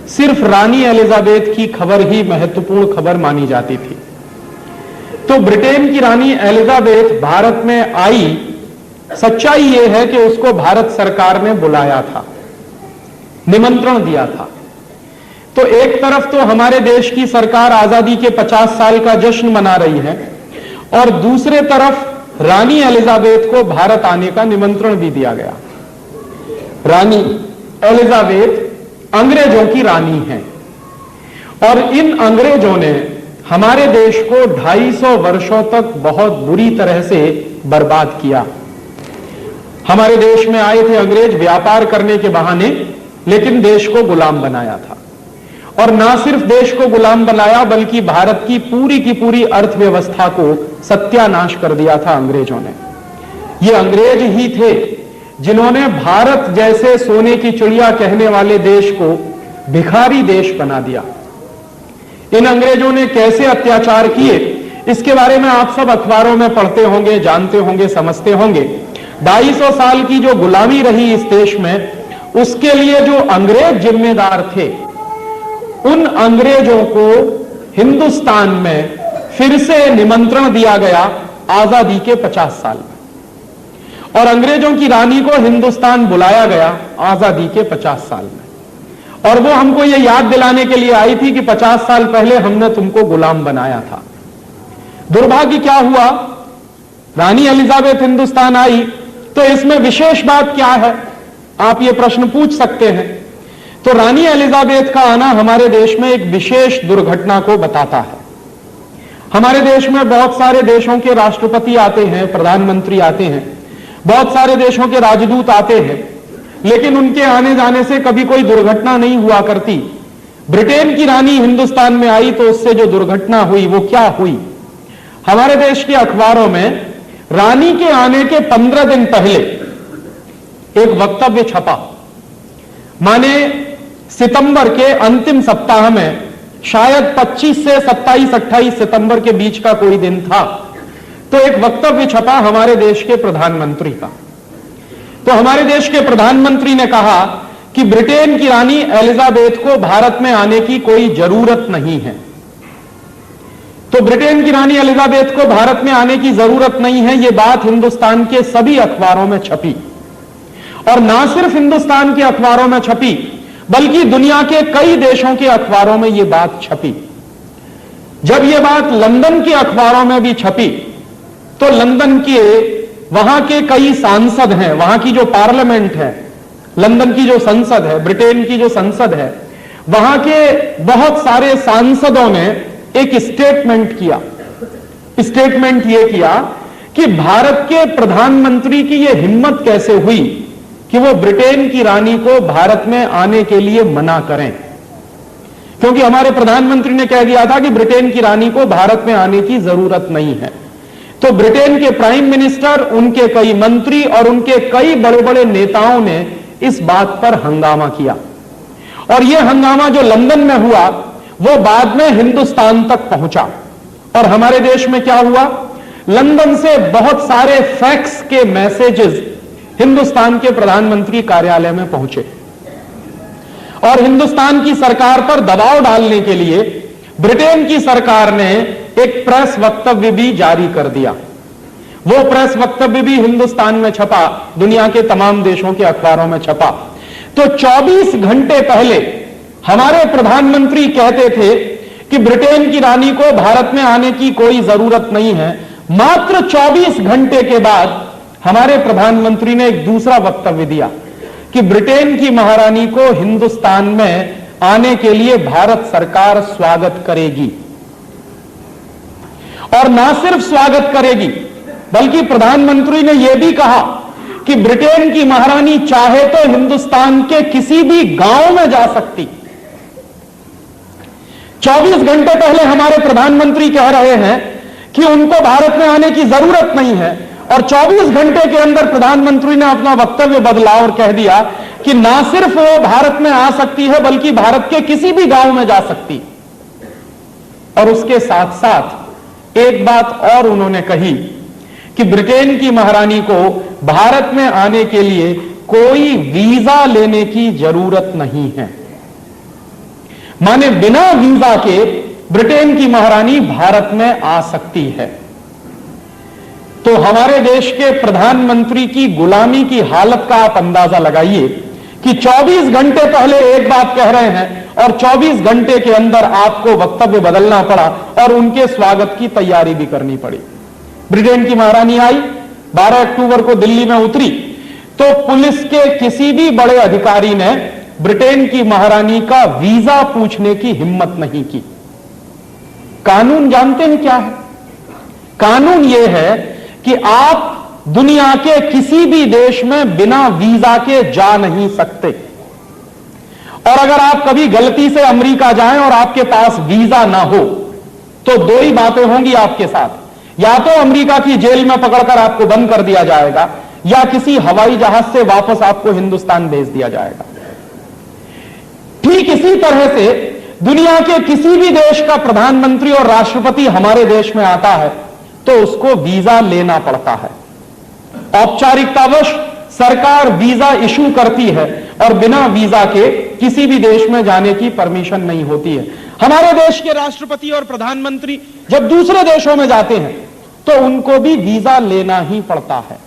सिर्फ रानी एलिजाबेथ की खबर ही महत्वपूर्ण खबर मानी जाती थी। तो ब्रिटेन की रानी एलिजाबेथ भारत में आई, सच्चाई यह है कि उसको भारत सरकार ने बुलाया था, निमंत्रण दिया था। तो एक तरफ तो हमारे देश की सरकार आजादी के 50 साल का जश्न मना रही है और दूसरे तरफ रानी एलिजाबेथ को भारत आने का निमंत्रण भी दिया गया। रानी एलिजाबेथ अंग्रेजों की रानी हैं और इन अंग्रेजों ने हमारे देश को 250 वर्षों तक बहुत बुरी तरह से बर्बाद किया। हमारे देश में आए थे अंग्रेज व्यापार करने के बहाने, लेकिन देश को गुलाम बनाया था और ना सिर्फ देश को गुलाम बनाया बल्कि भारत की पूरी अर्थव्यवस्था को सत्यानाश कर दिया था अंग्रेजों ने। ये अंग्रेज ही थे जिन्होंने भारत जैसे सोने की चिड़िया कहने वाले देश को भिखारी देश बना दिया। इन अंग्रेजों ने कैसे अत्याचार किए इसके बारे में आप सब अखबारों में पढ़ते होंगे, जानते होंगे, समझते होंगे। 250 साल की जो गुलामी रही इस देश में, उसके लिए जो अंग्रेज जिम्मेदार थे, उन अंग्रेजों को हिंदुस्तान में फिर से निमंत्रण दिया गया आजादी के 50 साल में और अंग्रेजों की रानी को हिंदुस्तान बुलाया गया आजादी के 50 साल में। और वो हमको ये याद दिलाने के लिए आई थी कि 50 साल पहले हमने तुमको गुलाम बनाया था। दुर्भाग्य क्या हुआ, रानी एलिजाबेथ हिंदुस्तान आई तो इसमें विशेष बात क्या है, आप ये प्रश्न पूछ सकते हैं। तो रानी एलिजाबेथ का आना हमारे देश में एक विशेष दुर्घटना को बताता है। हमारे देश में बहुत सारे देशों के राष्ट्रपति आते हैं, प्रधानमंत्री आते हैं, बहुत सारे देशों के राजदूत आते हैं, लेकिन उनके आने जाने से कभी कोई दुर्घटना नहीं हुआ करती। ब्रिटेन की रानी हिंदुस्तान में आई तो उससे जो दुर्घटना हुई वो क्या हुई, हमारे देश के अखबारों में रानी के आने के 15 दिन पहले एक वक्तव्य छपा। माने सितंबर के अंतिम सप्ताह में, शायद 25 से 27-28 सितंबर के बीच का कोई दिन था, तो एक वक्तव्य छपा हमारे देश के प्रधानमंत्री का। तो हमारे देश के प्रधानमंत्री ने कहा कि ब्रिटेन की रानी एलिजाबेथ को भारत में आने की कोई जरूरत नहीं है। तो ब्रिटेन की रानी एलिजाबेथ को भारत में आने की जरूरत नहीं है, यह बात हिंदुस्तान के सभी अखबारों में छपी और ना सिर्फ हिंदुस्तान के अखबारों में छपी बल्कि दुनिया के कई देशों के अखबारों में यह बात छपी। जब यह बात लंदन के अखबारों में भी छपी तो लंदन के वहां के कई सांसद हैं, वहां की जो पार्लियामेंट है, लंदन की जो संसद है, ब्रिटेन की जो संसद है, वहां के बहुत सारे सांसदों ने एक स्टेटमेंट किया। स्टेटमेंट यह किया कि भारत के प्रधानमंत्री की यह हिम्मत कैसे हुई कि वो ब्रिटेन की रानी को भारत में आने के लिए मना करें, क्योंकि हमारे प्रधानमंत्री ने कह दिया था कि ब्रिटेन की रानी को भारत में आने की जरूरत नहीं है। तो ब्रिटेन के प्राइम मिनिस्टर, उनके कई मंत्री और उनके कई बड़े बड़े नेताओं ने इस बात पर हंगामा किया, और यह हंगामा जो लंदन में हुआ वो बाद में हिंदुस्तान तक पहुंचा। और हमारे देश में क्या हुआ, लंदन से बहुत सारे फैक्स के मैसेजेस हिंदुस्तान के प्रधानमंत्री कार्यालय में पहुंचे, और हिंदुस्तान की सरकार पर दबाव डालने के लिए ब्रिटेन की सरकार ने एक प्रेस वक्तव्य भी जारी कर दिया। वो प्रेस वक्तव्य भी हिंदुस्तान में छपा, दुनिया के तमाम देशों के अखबारों में छपा। तो 24 घंटे पहले हमारे प्रधानमंत्री कहते थे कि ब्रिटेन की रानी को भारत में आने की कोई जरूरत नहीं है। मात्र 24 घंटे के बाद हमारे प्रधानमंत्री ने एक दूसरा वक्तव्य दिया कि ब्रिटेन की महारानी को हिंदुस्तान में आने के लिए भारत सरकार स्वागत करेगी, और ना सिर्फ स्वागत करेगी बल्कि प्रधानमंत्री ने यह भी कहा कि ब्रिटेन की महारानी चाहे तो हिंदुस्तान के किसी भी गांव में जा सकती। 24 घंटे पहले हमारे प्रधानमंत्री कह रहे हैं कि उनको भारत में आने की जरूरत नहीं है, और 24 घंटे के अंदर प्रधानमंत्री ने अपना वक्तव्य बदला और कह दिया कि ना सिर्फ वो भारत में आ सकती है बल्कि भारत के किसी भी गांव में जा सकती। और उसके साथ साथ एक बात और उन्होंने कही कि ब्रिटेन की महारानी को भारत में आने के लिए कोई वीजा लेने की जरूरत नहीं है, माने बिना वीजा के ब्रिटेन की महारानी भारत में आ सकती है। तो हमारे देश के प्रधानमंत्री की गुलामी की हालत का आप अंदाजा लगाइए कि 24 घंटे पहले एक बात कह रहे हैं और 24 घंटे के अंदर आपको वक्तव्य बदलना पड़ा और उनके स्वागत की तैयारी भी करनी पड़ी। ब्रिटेन की महारानी आई, 12 अक्टूबर को दिल्ली में उतरी, तो पुलिस के किसी भी बड़े अधिकारी ने ब्रिटेन की महारानी का वीजा पूछने की हिम्मत नहीं की। कानून जानते हैं क्या है? कानून यह है कि आप दुनिया के किसी भी देश में बिना वीजा के जा नहीं सकते, और अगर आप कभी गलती से अमेरिका जाएं और आपके पास वीजा ना हो तो दो ही बातें होंगी आपके साथ, या तो अमेरिका की जेल में पकड़कर आपको बंद कर दिया जाएगा या किसी हवाई जहाज से वापस आपको हिंदुस्तान भेज दिया जाएगा। ठीक इसी तरह से दुनिया के किसी भी देश का प्रधानमंत्री और राष्ट्रपति हमारे देश में आता है तो उसको वीजा लेना पड़ता है। औपचारिकतावश सरकार वीजा इशू करती है और बिना वीजा के किसी भी देश में जाने की परमिशन नहीं होती है। हमारे देश के राष्ट्रपति और प्रधानमंत्री जब दूसरे देशों में जाते हैं तो उनको भी वीजा लेना ही पड़ता है।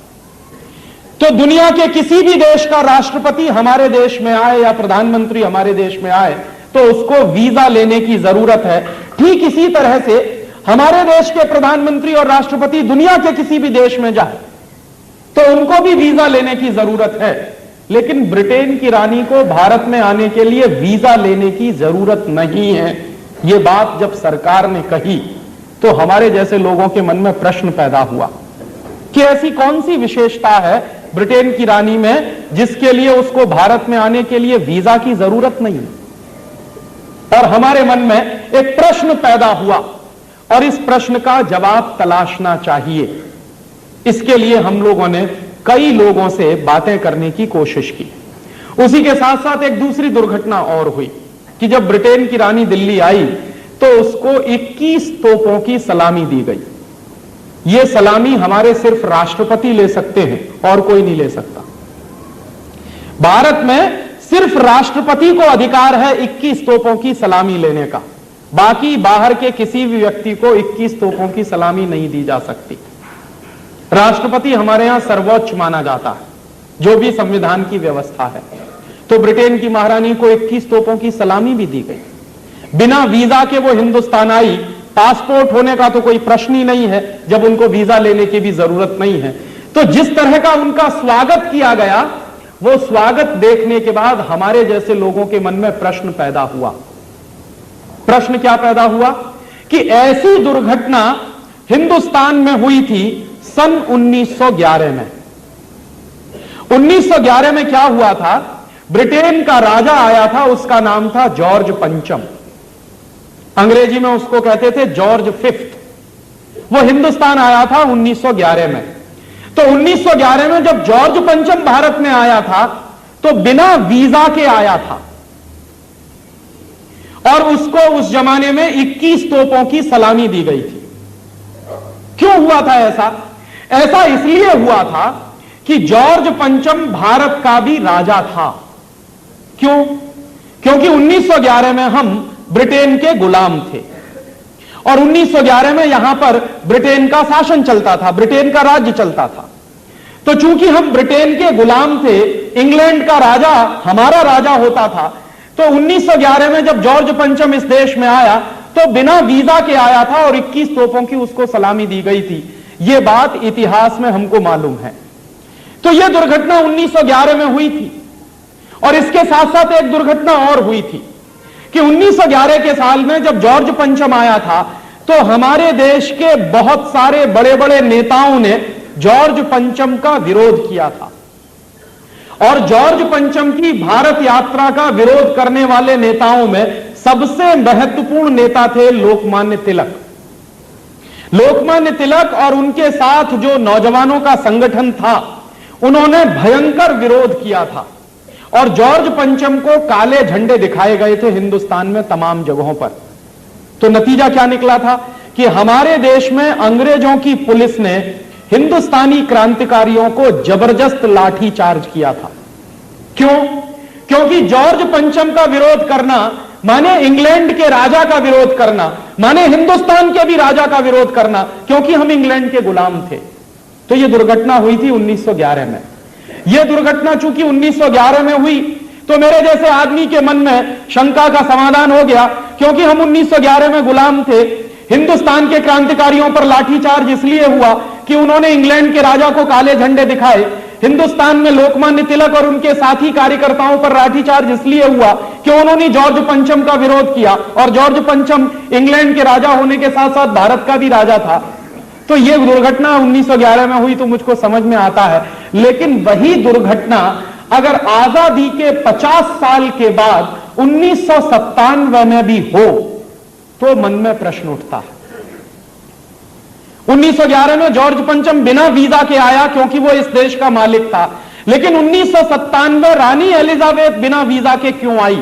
तो दुनिया के किसी भी देश का राष्ट्रपति हमारे देश में आए या प्रधानमंत्री हमारे देश में आए तो उसको वीजा लेने की जरूरत है। ठीक इसी तरह से हमारे देश के प्रधानमंत्री और राष्ट्रपति दुनिया के किसी भी देश में जाए तो उनको भी वीजा लेने की जरूरत है, लेकिन ब्रिटेन की रानी को भारत में आने के लिए वीजा लेने की जरूरत नहीं है। यह बात जब सरकार ने कही तो हमारे जैसे लोगों के मन में प्रश्न पैदा हुआ कि ऐसी कौन सी विशेषता है ब्रिटेन की रानी में जिसके लिए उसको भारत में आने के लिए वीजा की जरूरत नहीं है। और हमारे मन में एक प्रश्न पैदा हुआ और इस प्रश्न का जवाब तलाशना चाहिए। इसके लिए हम लोगों ने कई लोगों से बातें करने की कोशिश की। उसी के साथ साथ एक दूसरी दुर्घटना और हुई कि जब ब्रिटेन की रानी दिल्ली आई तो उसको 21 तोपों की सलामी दी गई। यह सलामी हमारे सिर्फ राष्ट्रपति ले सकते हैं और कोई नहीं ले सकता। भारत में सिर्फ राष्ट्रपति को अधिकार है 21 तोपों की सलामी लेने का, बाकी बाहर के किसी भी व्यक्ति को 21 तोपों की सलामी नहीं दी जा सकती। राष्ट्रपति हमारे यहां सर्वोच्च माना जाता है, जो भी संविधान की व्यवस्था है। तो ब्रिटेन की महारानी को 21 तोपों की सलामी भी दी गई। बिना वीजा के वो हिंदुस्तान आई पासपोर्ट होने का तो कोई प्रश्न ही नहीं है, जब उनको वीजा लेने की भी जरूरत नहीं है। तो जिस तरह का उनका स्वागत किया गया, वो स्वागत देखने के बाद हमारे जैसे लोगों के मन में प्रश्न पैदा हुआ। प्रश्न क्या पैदा हुआ कि ऐसी दुर्घटना हिंदुस्तान में हुई थी सन 1911 में। 1911 में क्या हुआ था, ब्रिटेन का राजा आया था, उसका नाम था जॉर्ज पंचम, अंग्रेजी में उसको कहते थे जॉर्ज फिफ्थ। वो हिंदुस्तान आया था 1911 में। तो 1911 में जब जॉर्ज पंचम भारत में आया था तो बिना वीजा के आया था, और उसको उस जमाने में 21 तोपों की सलामी दी गई थी। क्यों हुआ था ऐसा? ऐसा इसलिए हुआ था कि जॉर्ज पंचम भारत का भी राजा था। क्यों? क्योंकि 1911 में हम ब्रिटेन के गुलाम थे, और 1911 में यहां पर ब्रिटेन का शासन चलता था, ब्रिटेन का राज्य चलता था। तो चूंकि हम ब्रिटेन के गुलाम थे, इंग्लैंड का राजा हमारा राजा होता था, तो 1911 में जब जॉर्ज पंचम इस देश में आया तो बिना वीजा के आया था और 21 तोपों की उसको सलामी दी गई थी। यह बात इतिहास में हमको मालूम है। तो यह दुर्घटना 1911 में हुई थी, और इसके साथ साथ एक दुर्घटना और हुई थी कि 1911 के साल में जब जॉर्ज पंचम आया था तो हमारे देश के बहुत सारे बड़े बड़े नेताओं ने जॉर्ज पंचम का विरोध किया था। और जॉर्ज पंचम की भारत यात्रा का विरोध करने वाले नेताओं में सबसे महत्वपूर्ण नेता थे लोकमान्य तिलक। लोकमान्य तिलक और उनके साथ जो नौजवानों का संगठन था, उन्होंने भयंकर विरोध किया था, और जॉर्ज पंचम को काले झंडे दिखाए गए थे हिंदुस्तान में तमाम जगहों पर। तो नतीजा क्या निकला था कि हमारे देश में अंग्रेजों की पुलिस ने हिंदुस्तानी क्रांतिकारियों को जबरदस्त लाठी चार्ज किया था। क्यों? क्योंकि जॉर्ज पंचम का विरोध करना माने इंग्लैंड के राजा का विरोध करना, माने हिंदुस्तान के भी राजा का विरोध करना, क्योंकि हम इंग्लैंड के गुलाम थे। तो यह दुर्घटना हुई थी 1911 में। यह दुर्घटना चूंकि 1911 में हुई तो मेरे जैसे आदमी के मन में शंका का समाधान हो गया, क्योंकि हम 1911 में गुलाम थे। हिंदुस्तान के क्रांतिकारियों पर लाठीचार्ज इसलिए हुआ कि उन्होंने इंग्लैंड के राजा को काले झंडे दिखाए। हिंदुस्तान में लोकमान्य तिलक और उनके साथी कार्यकर्ताओं पर लाठीचार्ज इसलिए हुआ कि उन्होंने जॉर्ज पंचम का विरोध किया, और जॉर्ज पंचम इंग्लैंड के राजा होने के साथ साथ भारत का भी राजा था। तो यह दुर्घटना 1911 में हुई तो मुझको समझ में आता है। लेकिन वही दुर्घटना अगर आजादी के 50 साल के बाद 1997 में भी हो तो मन में प्रश्न उठता है। 1911 में जॉर्ज पंचम बिना वीजा के आया क्योंकि वो इस देश का मालिक था, लेकिन 1997 रानी एलिजाबेथ बिना वीजा के क्यों आई?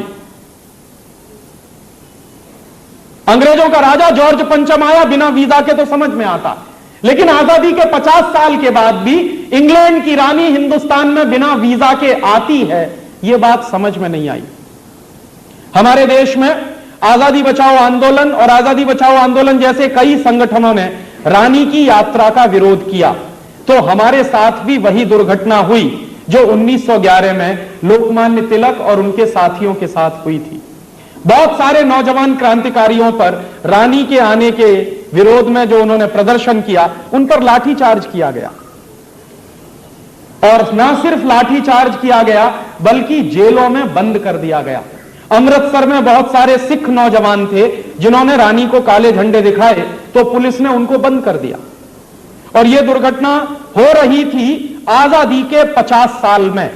अंग्रेजों का राजा जॉर्ज पंचम आया बिना वीजा के तो समझ में आता, लेकिन आजादी के 50 साल के बाद भी इंग्लैंड की रानी हिंदुस्तान में बिना वीजा के आती है, यह बात समझ में नहीं आई। हमारे देश में आजादी बचाओ आंदोलन और आजादी बचाओ आंदोलन जैसे कई संगठनों ने रानी की यात्रा का विरोध किया, तो हमारे साथ भी वही दुर्घटना हुई जो 1911 में लोकमान्य तिलक और उनके साथियों के साथ हुई थी। बहुत सारे नौजवान क्रांतिकारियों पर रानी के आने के विरोध में जो उन्होंने प्रदर्शन किया, उन पर लाठीचार्ज किया गया, और न सिर्फ लाठीचार्ज किया गया बल्कि जेलों में बंद कर दिया गया। अमृतसर में बहुत सारे सिख नौजवान थे जिन्होंने रानी को काले झंडे दिखाए, तो पुलिस ने उनको बंद कर दिया। और यह दुर्घटना हो रही थी आजादी के 50 साल में,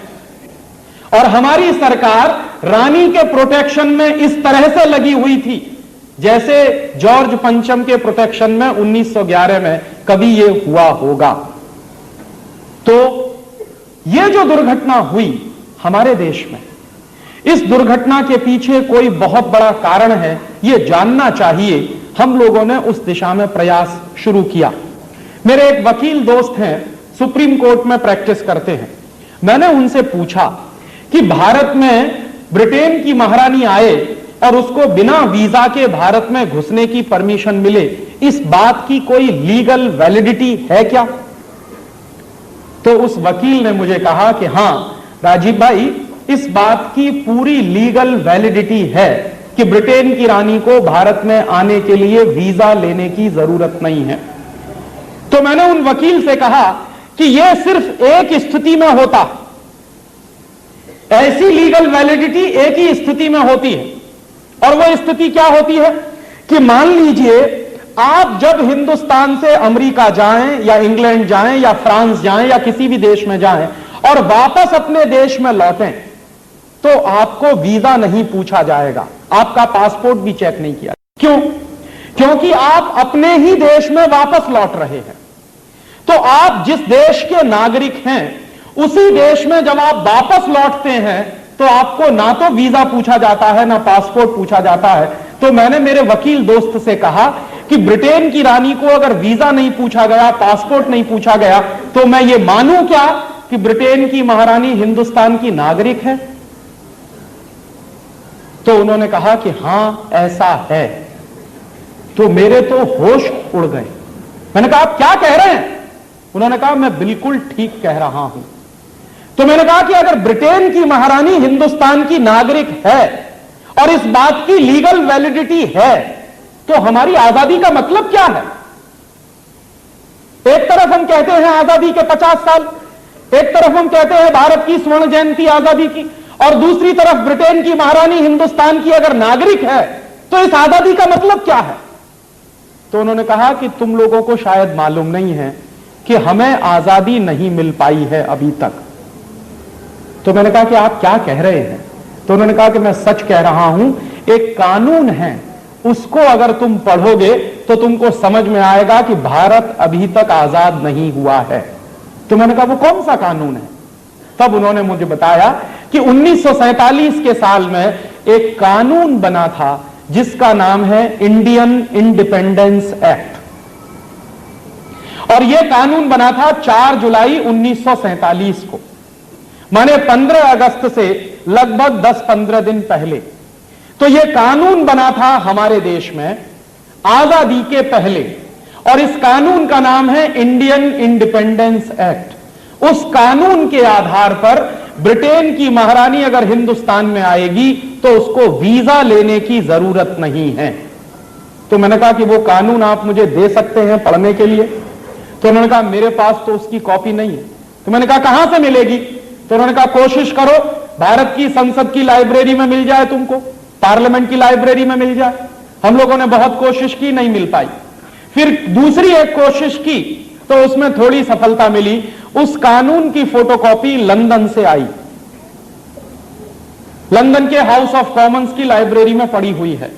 और हमारी सरकार रानी के प्रोटेक्शन में इस तरह से लगी हुई थी जैसे जॉर्ज पंचम के प्रोटेक्शन में 1911 में कभी यह हुआ होगा। तो यह जो दुर्घटना हुई हमारे देश में, इस दुर्घटना के पीछे कोई बहुत बड़ा कारण है, यह जानना चाहिए। हम लोगों ने उस दिशा में प्रयास शुरू किया। मेरे एक वकील दोस्त हैं, सुप्रीम कोर्ट में प्रैक्टिस करते हैं। मैंने उनसे पूछा कि भारत में ब्रिटेन की महारानी आए और उसको बिना वीजा के भारत में घुसने की परमिशन मिले, इस बात की कोई लीगल वैलिडिटी है क्या? तो उस वकील ने मुझे कहा कि हां राजीव भाई, इस बात की पूरी लीगल वैलिडिटी है कि ब्रिटेन की रानी को भारत में आने के लिए वीजा लेने की जरूरत नहीं है। तो मैंने उन वकील से कहा कि यह सिर्फ एक स्थिति में होता, ऐसी लीगल वैलिडिटी एक ही स्थिति में होती है, और वह स्थिति क्या होती है कि मान लीजिए आप जब हिंदुस्तान से अमेरिका जाएं या इंग्लैंड जाएं या फ्रांस जाएं या किसी भी देश में जाएं और वापस अपने देश में लौटें, तो आपको वीजा नहीं पूछा जाएगा, आपका पासपोर्ट भी चेक नहीं किया। क्यों? क्योंकि आप अपने ही देश में वापस लौट रहे हैं। तो आप जिस देश के नागरिक हैं उसी देश में जब आप वापस लौटते हैं तो आपको ना तो वीजा पूछा जाता है ना पासपोर्ट पूछा जाता है। तो मैंने मेरे वकील दोस्त से कहा कि ब्रिटेन की रानी को अगर वीजा नहीं पूछा गया, पासपोर्ट नहीं पूछा गया, तो मैं ये मानूं क्या कि ब्रिटेन की महारानी हिंदुस्तान की नागरिक है? तो उन्होंने कहा कि हां ऐसा है। तो मेरे तो होश उड़ गए। मैंने कहा आप क्या कह रहे हैं? उन्होंने कहा मैं बिल्कुल ठीक कह रहा हूं। तो मैंने कहा कि अगर ब्रिटेन की महारानी हिंदुस्तान की नागरिक है और इस बात की लीगल वैलिडिटी है, तो हमारी आजादी का मतलब क्या है? एक तरफ हम कहते हैं आजादी के 50 साल, एक तरफ हम कहते हैं भारत की स्वर्ण जयंती आजादी की, और दूसरी तरफ ब्रिटेन की महारानी हिंदुस्तान की अगर नागरिक है तो इस आजादी का मतलब क्या है? तो उन्होंने कहा कि तुम लोगों को शायद मालूम नहीं है कि हमें आजादी नहीं मिल पाई है अभी तक। तो मैंने कहा कि आप क्या कह रहे हैं? तो उन्होंने कहा कि मैं सच कह रहा हूं, एक कानून है, उसको अगर तुम पढ़ोगे तो तुमको समझ में आएगा कि भारत अभी तक आजाद नहीं हुआ है। तो मैंने कहा वो कौन सा कानून है? तब उन्होंने मुझे बताया कि 1947 के साल में एक कानून बना था जिसका नाम है इंडियन इंडिपेंडेंस एक्ट, और यह कानून बना था 4 जुलाई 1947 को, माने 15 अगस्त से लगभग 10-15 दिन पहले। तो यह कानून बना था हमारे देश में आजादी के पहले, और इस कानून का नाम है इंडियन इंडिपेंडेंस एक्ट। उस कानून के आधार पर ब्रिटेन की महारानी अगर हिंदुस्तान में आएगी तो उसको वीजा लेने की जरूरत नहीं है। तो मैंने कहा कि वो कानून आप मुझे दे सकते हैं पढ़ने के लिए? तो उन्होंने कहा मेरे पास तो उसकी कॉपी नहीं है। तो मैंने कहा कहां से मिलेगी? तो उन्होंने कहा कोशिश करो भारत की संसद की लाइब्रेरी में मिल जाए, तुमको पार्लियामेंट की लाइब्रेरी में मिल जाए। हम लोगों ने बहुत कोशिश की, नहीं मिल पाई। फिर दूसरी एक कोशिश की तो उसमें थोड़ी सफलता मिली। उस कानून की फोटोकॉपी लंदन से आई, लंदन के हाउस ऑफ कॉमन्स की लाइब्रेरी में पड़ी हुई है।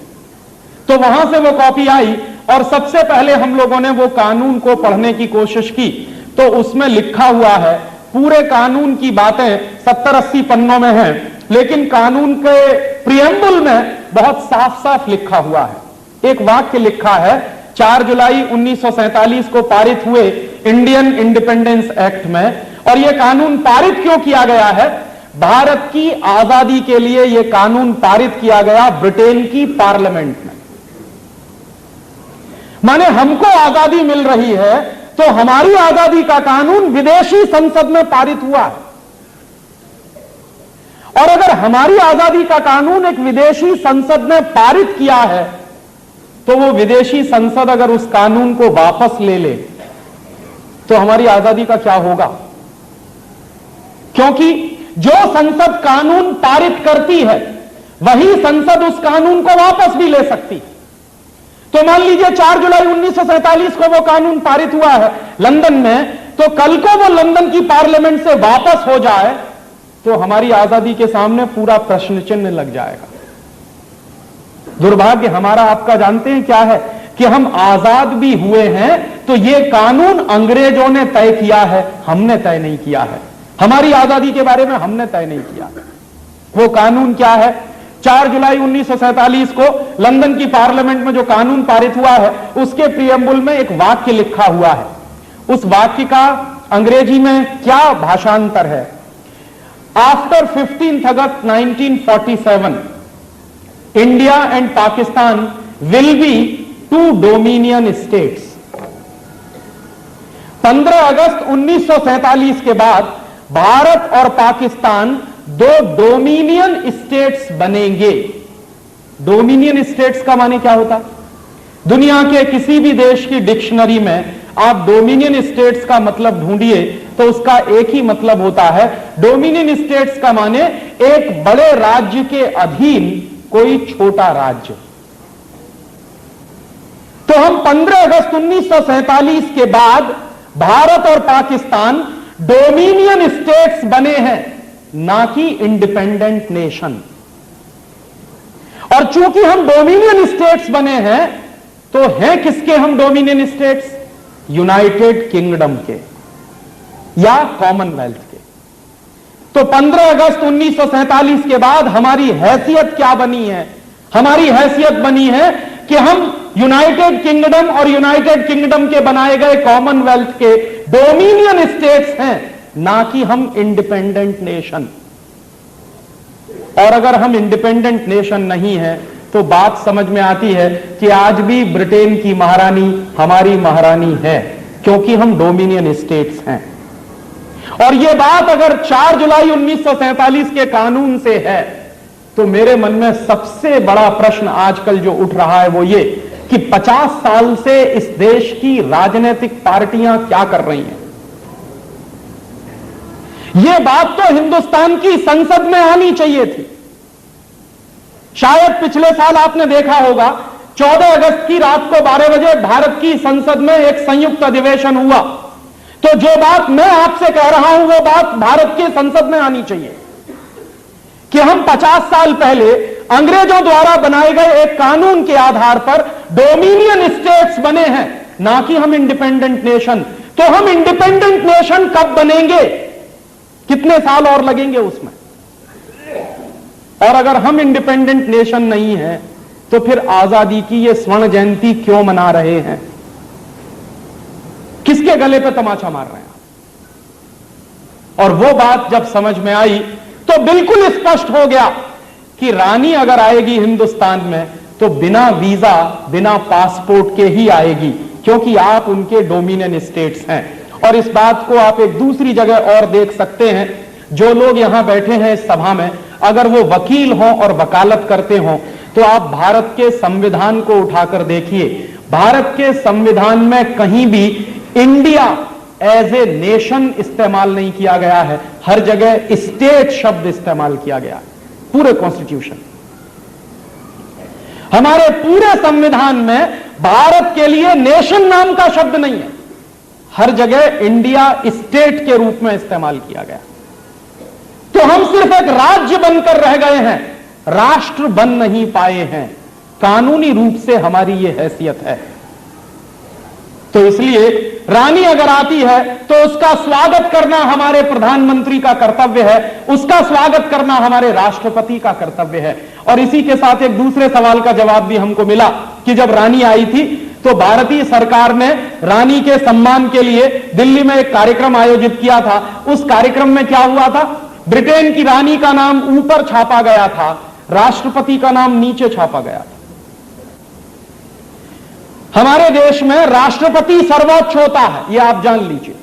तो वहां से वो कॉपी आई और सबसे पहले हम लोगों ने वो कानून को पढ़ने की कोशिश की। तो उसमें लिखा हुआ है, पूरे कानून की बातें 70-80 पन्नों में हैं, लेकिन कानून के प्रियम्बल में बहुत साफ साफ लिखा हुआ है। एक वाक्य लिखा है, 4 जुलाई 1947 को पारित हुए इंडियन इंडिपेंडेंस एक्ट में, और यह कानून पारित क्यों किया गया है? भारत की आजादी के लिए यह कानून पारित किया गया ब्रिटेन की पार्लियामेंट में। माने हमको आजादी मिल रही है तो हमारी आजादी का कानून विदेशी संसद में पारित हुआ है, और अगर हमारी आजादी का कानून एक विदेशी संसद ने पारित किया है तो वो विदेशी संसद अगर उस कानून को वापस ले ले तो हमारी आजादी का क्या होगा? क्योंकि जो संसद कानून पारित करती है वही संसद उस कानून को वापस भी ले सकती है। तो मान लीजिए 4 जुलाई 1947 को वो कानून पारित हुआ है लंदन में, तो कल को वो लंदन की पार्लियामेंट से वापस हो जाए तो हमारी आजादी के सामने पूरा प्रश्न चिन्ह लग जाएगा। दुर्भाग्य हमारा आपका जानते हैं क्या है कि हम आजाद भी हुए हैं तो ये कानून अंग्रेजों ने तय किया है, हमने तय नहीं किया है। हमारी आजादी के बारे में हमने तय नहीं किया। वो कानून क्या है? 4 जुलाई 1947 को लंदन की पार्लियामेंट में जो कानून पारित हुआ है उसके प्रियम्बल में एक वाक्य लिखा हुआ है। उस वाक्य का अंग्रेजी में क्या भाषांतर है? After 15th August 1947 India and Pakistan will be 2 dominion states. 15 अगस्त 1947 के बाद भारत और पाकिस्तान 2 डोमिनियन स्टेट्स बनेंगे। डोमिनियन स्टेट्स का माने क्या होता? दुनिया के किसी भी देश की डिक्शनरी में आप डोमिनियन स्टेट्स का मतलब ढूंढिए तो उसका एक ही मतलब होता है, डोमिनियन स्टेट्स का माने एक बड़े राज्य के अधीन कोई छोटा राज्य। तो हम 15 अगस्त 1947 के बाद भारत और पाकिस्तान डोमिनियन स्टेट्स बने हैं, ना कि इंडिपेंडेंट नेशन। और चूंकि हम डोमिनियन स्टेट्स बने हैं तो हैं किसके हम डोमिनियन स्टेट्स? यूनाइटेड किंगडम के या कॉमनवेल्थ के। तो 15 अगस्त 1947 के बाद हमारी हैसियत क्या बनी है? हमारी हैसियत बनी है कि हम यूनाइटेड किंगडम और यूनाइटेड किंगडम के बनाए गए कॉमनवेल्थ के डोमिनियन स्टेट्स हैं, ना कि हम इंडिपेंडेंट नेशन। और अगर हम इंडिपेंडेंट नेशन नहीं है तो बात समझ में आती है कि आज भी ब्रिटेन की महारानी हमारी महारानी है, क्योंकि हम डोमिनियन स्टेट्स हैं। और यह बात अगर 4 जुलाई 1947 के कानून से है तो मेरे मन में सबसे बड़ा प्रश्न आजकल जो उठ रहा है वो ये कि 50 साल से इस देश की राजनीतिक पार्टियां क्या कर रही हैं। यह बात तो हिंदुस्तान की संसद में आनी चाहिए थी। शायद पिछले साल आपने देखा होगा 14 अगस्त की रात को 12 बजे भारत की संसद में एक संयुक्त अधिवेशन हुआ। तो जो बात मैं आपसे कह रहा हूं वो बात भारत की संसद में आनी चाहिए कि हम 50 साल पहले अंग्रेजों द्वारा बनाए गए एक कानून के आधार पर डोमिनियन स्टेट्स बने हैं, ना कि हम इंडिपेंडेंट नेशन। तो हम इंडिपेंडेंट नेशन कब बनेंगे? कितने साल और लगेंगे उसमें? और अगर हम इंडिपेंडेंट नेशन नहीं है तो फिर आजादी की ये स्वर्ण जयंती क्यों मना रहे हैं? किसके गले पे तमाचा मार रहे हैं? और वो बात जब समझ में आई तो बिल्कुल स्पष्ट हो गया कि रानी अगर आएगी हिंदुस्तान में तो बिना वीजा बिना पासपोर्ट के ही आएगी, क्योंकि आप उनके डोमिनियन स्टेट्स हैं। और इस बात को आप एक दूसरी जगह और देख सकते हैं। जो लोग यहां बैठे हैं इस सभा में, अगर वो वकील हों और वकालत करते हों तो आप भारत के संविधान को उठाकर देखिए। भारत के संविधान में कहीं भी इंडिया एज ए नेशन इस्तेमाल नहीं किया गया है, हर जगह स्टेट शब्द इस्तेमाल किया गया है। पूरे कॉन्स्टिट्यूशन, हमारे पूरे संविधान में भारत के लिए नेशन नाम का शब्द नहीं है, हर जगह इंडिया स्टेट के रूप में इस्तेमाल किया गया। तो हम सिर्फ एक राज्य बनकर रह गए हैं, राष्ट्र बन नहीं पाए हैं। कानूनी रूप से हमारी यह हैसियत है। तो इसलिए रानी अगर आती है तो उसका स्वागत करना हमारे प्रधानमंत्री का कर्तव्य है, उसका स्वागत करना हमारे राष्ट्रपति का कर्तव्य है। और इसी के साथ एक दूसरे सवाल का जवाब भी हमको मिला कि जब रानी आई थी तो भारतीय सरकार ने रानी के सम्मान के लिए दिल्ली में एक कार्यक्रम आयोजित किया था। उस कार्यक्रम में क्या हुआ था? ब्रिटेन की रानी का नाम ऊपर छापा गया था, राष्ट्रपति का नाम नीचे छापा गया था। हमारे देश में राष्ट्रपति सर्वोच्च होता है, यह आप जान लीजिए।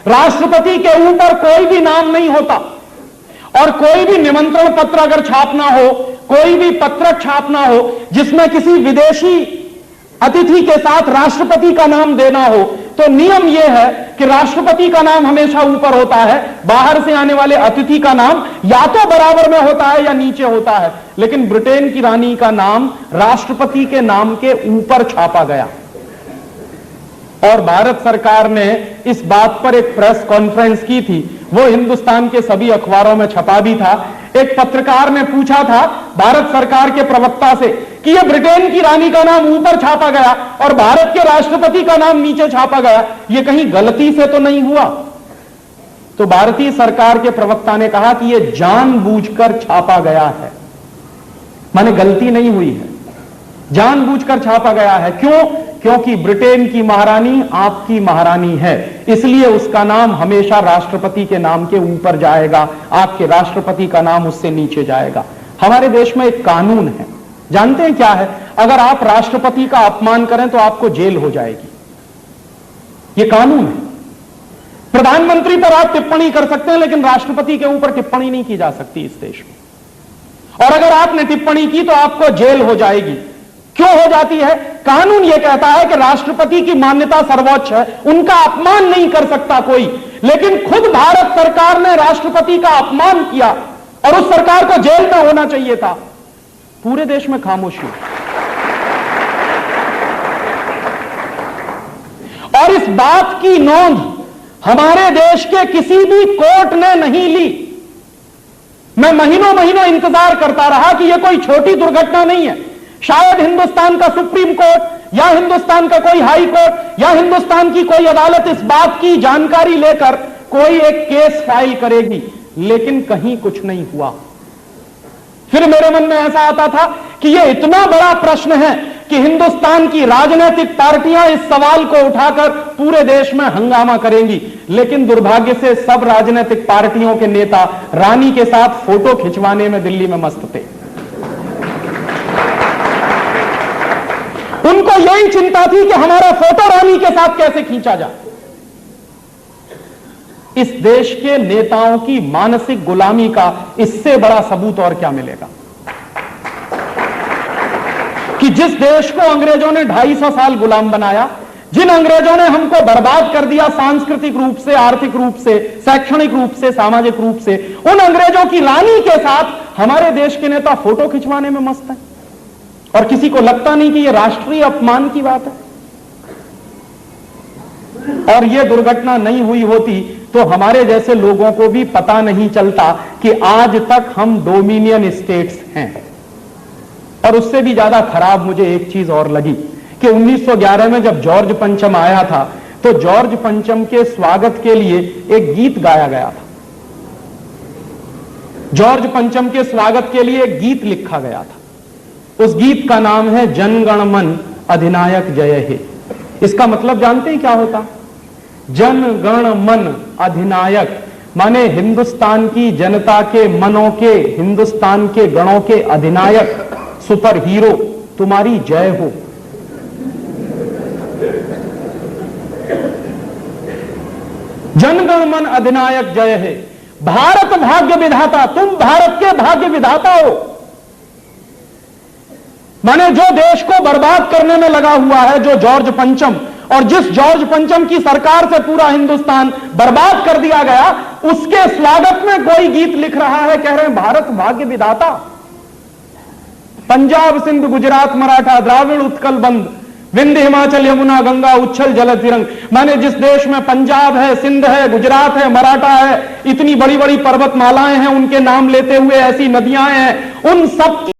राष्ट्रपति के ऊपर कोई भी नाम नहीं होता। और कोई भी निमंत्रण पत्र अगर छापना हो, कोई भी पत्रक छापना हो जिसमें किसी विदेशी अतिथि के साथ राष्ट्रपति का नाम देना हो, तो नियम यह है कि राष्ट्रपति का नाम हमेशा ऊपर होता है, बाहर से आने वाले अतिथि का नाम या तो बराबर में होता है या नीचे होता है। लेकिन ब्रिटेन की रानी का नाम राष्ट्रपति के नाम के ऊपर छापा गया। और भारत सरकार ने इस बात पर एक प्रेस कॉन्फ्रेंस की थी, वो हिंदुस्तान के सभी अखबारों में छपा भी था। एक पत्रकार ने पूछा था भारत सरकार के प्रवक्ता से कि यह ब्रिटेन की रानी का नाम ऊपर छापा गया और भारत के राष्ट्रपति का नाम नीचे छापा गया, यह कहीं गलती से तो नहीं हुआ? तो भारतीय सरकार के प्रवक्ता ने कहा कि यह जानबूझकर छापा गया है, माने गलती नहीं हुई है, जानबूझकर छापा गया है। क्यों? क्योंकि ब्रिटेन की महारानी आपकी महारानी है, इसलिए उसका नाम हमेशा राष्ट्रपति के नाम के ऊपर जाएगा, आपके राष्ट्रपति का नाम उससे नीचे जाएगा। हमारे देश में एक कानून है, जानते हैं क्या है? अगर आप राष्ट्रपति का अपमान करें तो आपको जेल हो जाएगी, यह कानून है। प्रधानमंत्री पर आप टिप्पणी कर सकते हैं लेकिन राष्ट्रपति के ऊपर टिप्पणी नहीं की जा सकती इस देश में। और अगर आपने टिप्पणी की तो आपको जेल हो जाएगी। क्यों हो जाती है? कानून यह कहता है कि राष्ट्रपति की मान्यता सर्वोच्च है, उनका अपमान नहीं कर सकता कोई। लेकिन खुद भारत सरकार ने राष्ट्रपति का अपमान किया और उस सरकार को जेल में होना चाहिए था। पूरे देश में खामोशी। और इस बात की नोंद हमारे देश के किसी भी कोर्ट ने नहीं ली। मैं महीनों महीनों इंतजार करता रहा कि यह कोई छोटी दुर्घटना नहीं है। शायद हिंदुस्तान का सुप्रीम कोर्ट या हिंदुस्तान का कोई हाई कोर्ट या हिंदुस्तान की कोई अदालत इस बात की जानकारी लेकर कोई एक केस फाइल करेगी, लेकिन कहीं कुछ नहीं हुआ। फिर मेरे मन में ऐसा आता था कि यह इतना बड़ा प्रश्न है कि हिंदुस्तान की राजनीतिक पार्टियां इस सवाल को उठाकर पूरे देश में हंगामा करेंगी। लेकिन दुर्भाग्य से सब राजनीतिक पार्टियों के नेता रानी के साथ फोटो खिंचवाने में दिल्ली में मस्त थे। उनको यही चिंता थी कि हमारा फोटो रानी के साथ कैसे खींचा जाए। इस देश के नेताओं की मानसिक गुलामी का इससे बड़ा सबूत और क्या मिलेगा कि जिस देश को अंग्रेजों ने 250 साल गुलाम बनाया, जिन अंग्रेजों ने हमको बर्बाद कर दिया सांस्कृतिक रूप से, आर्थिक रूप से, शैक्षणिक रूप से, सामाजिक रूप से, उन अंग्रेजों की रानी के साथ हमारे देश के नेता फोटो खिंचवाने में मस्त हैं और किसी को लगता नहीं कि यह राष्ट्रीय अपमान की बात है। और यह दुर्घटना नहीं हुई होती तो हमारे जैसे लोगों को भी पता नहीं चलता कि आज तक हम डोमिनियन स्टेट्स हैं। और उससे भी ज्यादा खराब मुझे एक चीज और लगी कि 1911 में जब जॉर्ज पंचम आया था तो जॉर्ज पंचम के स्वागत के लिए एक गीत गाया गया था। जॉर्ज पंचम के स्वागत के लिए एक गीत लिखा गया था। उस गीत का नाम है जन गण मन अधिनायक जय हे। इसका मतलब जानते हैं क्या होता? जन गण मन अधिनायक माने हिंदुस्तान की जनता के मनों के, हिंदुस्तान के गणों के अधिनायक, सुपर हीरो, तुम्हारी जय हो। जनगण मन अधिनायक जय है। भारत भाग्य विधाता, तुम भारत के भाग्य विधाता हो। माने जो देश को बर्बाद करने में लगा हुआ है, जो जॉर्ज पंचम, और जिस जॉर्ज पंचम की सरकार से पूरा हिंदुस्तान बर्बाद कर दिया गया, उसके स्वागत में कोई गीत लिख रहा है, कह रहे हैं भारत भाग्य विधाता। पंजाब सिंध गुजरात मराठा द्राविड़ उत्कल बंद, विंध्य हिमाचल यमुना गंगा उच्छल जल तिरंग। माने जिस देश में पंजाब है, सिंध है, गुजरात है, मराठा है, इतनी बड़ी बड़ी पर्वतमालाएं हैं, उनके नाम लेते हुए ऐसी नदियां हैं, उन सब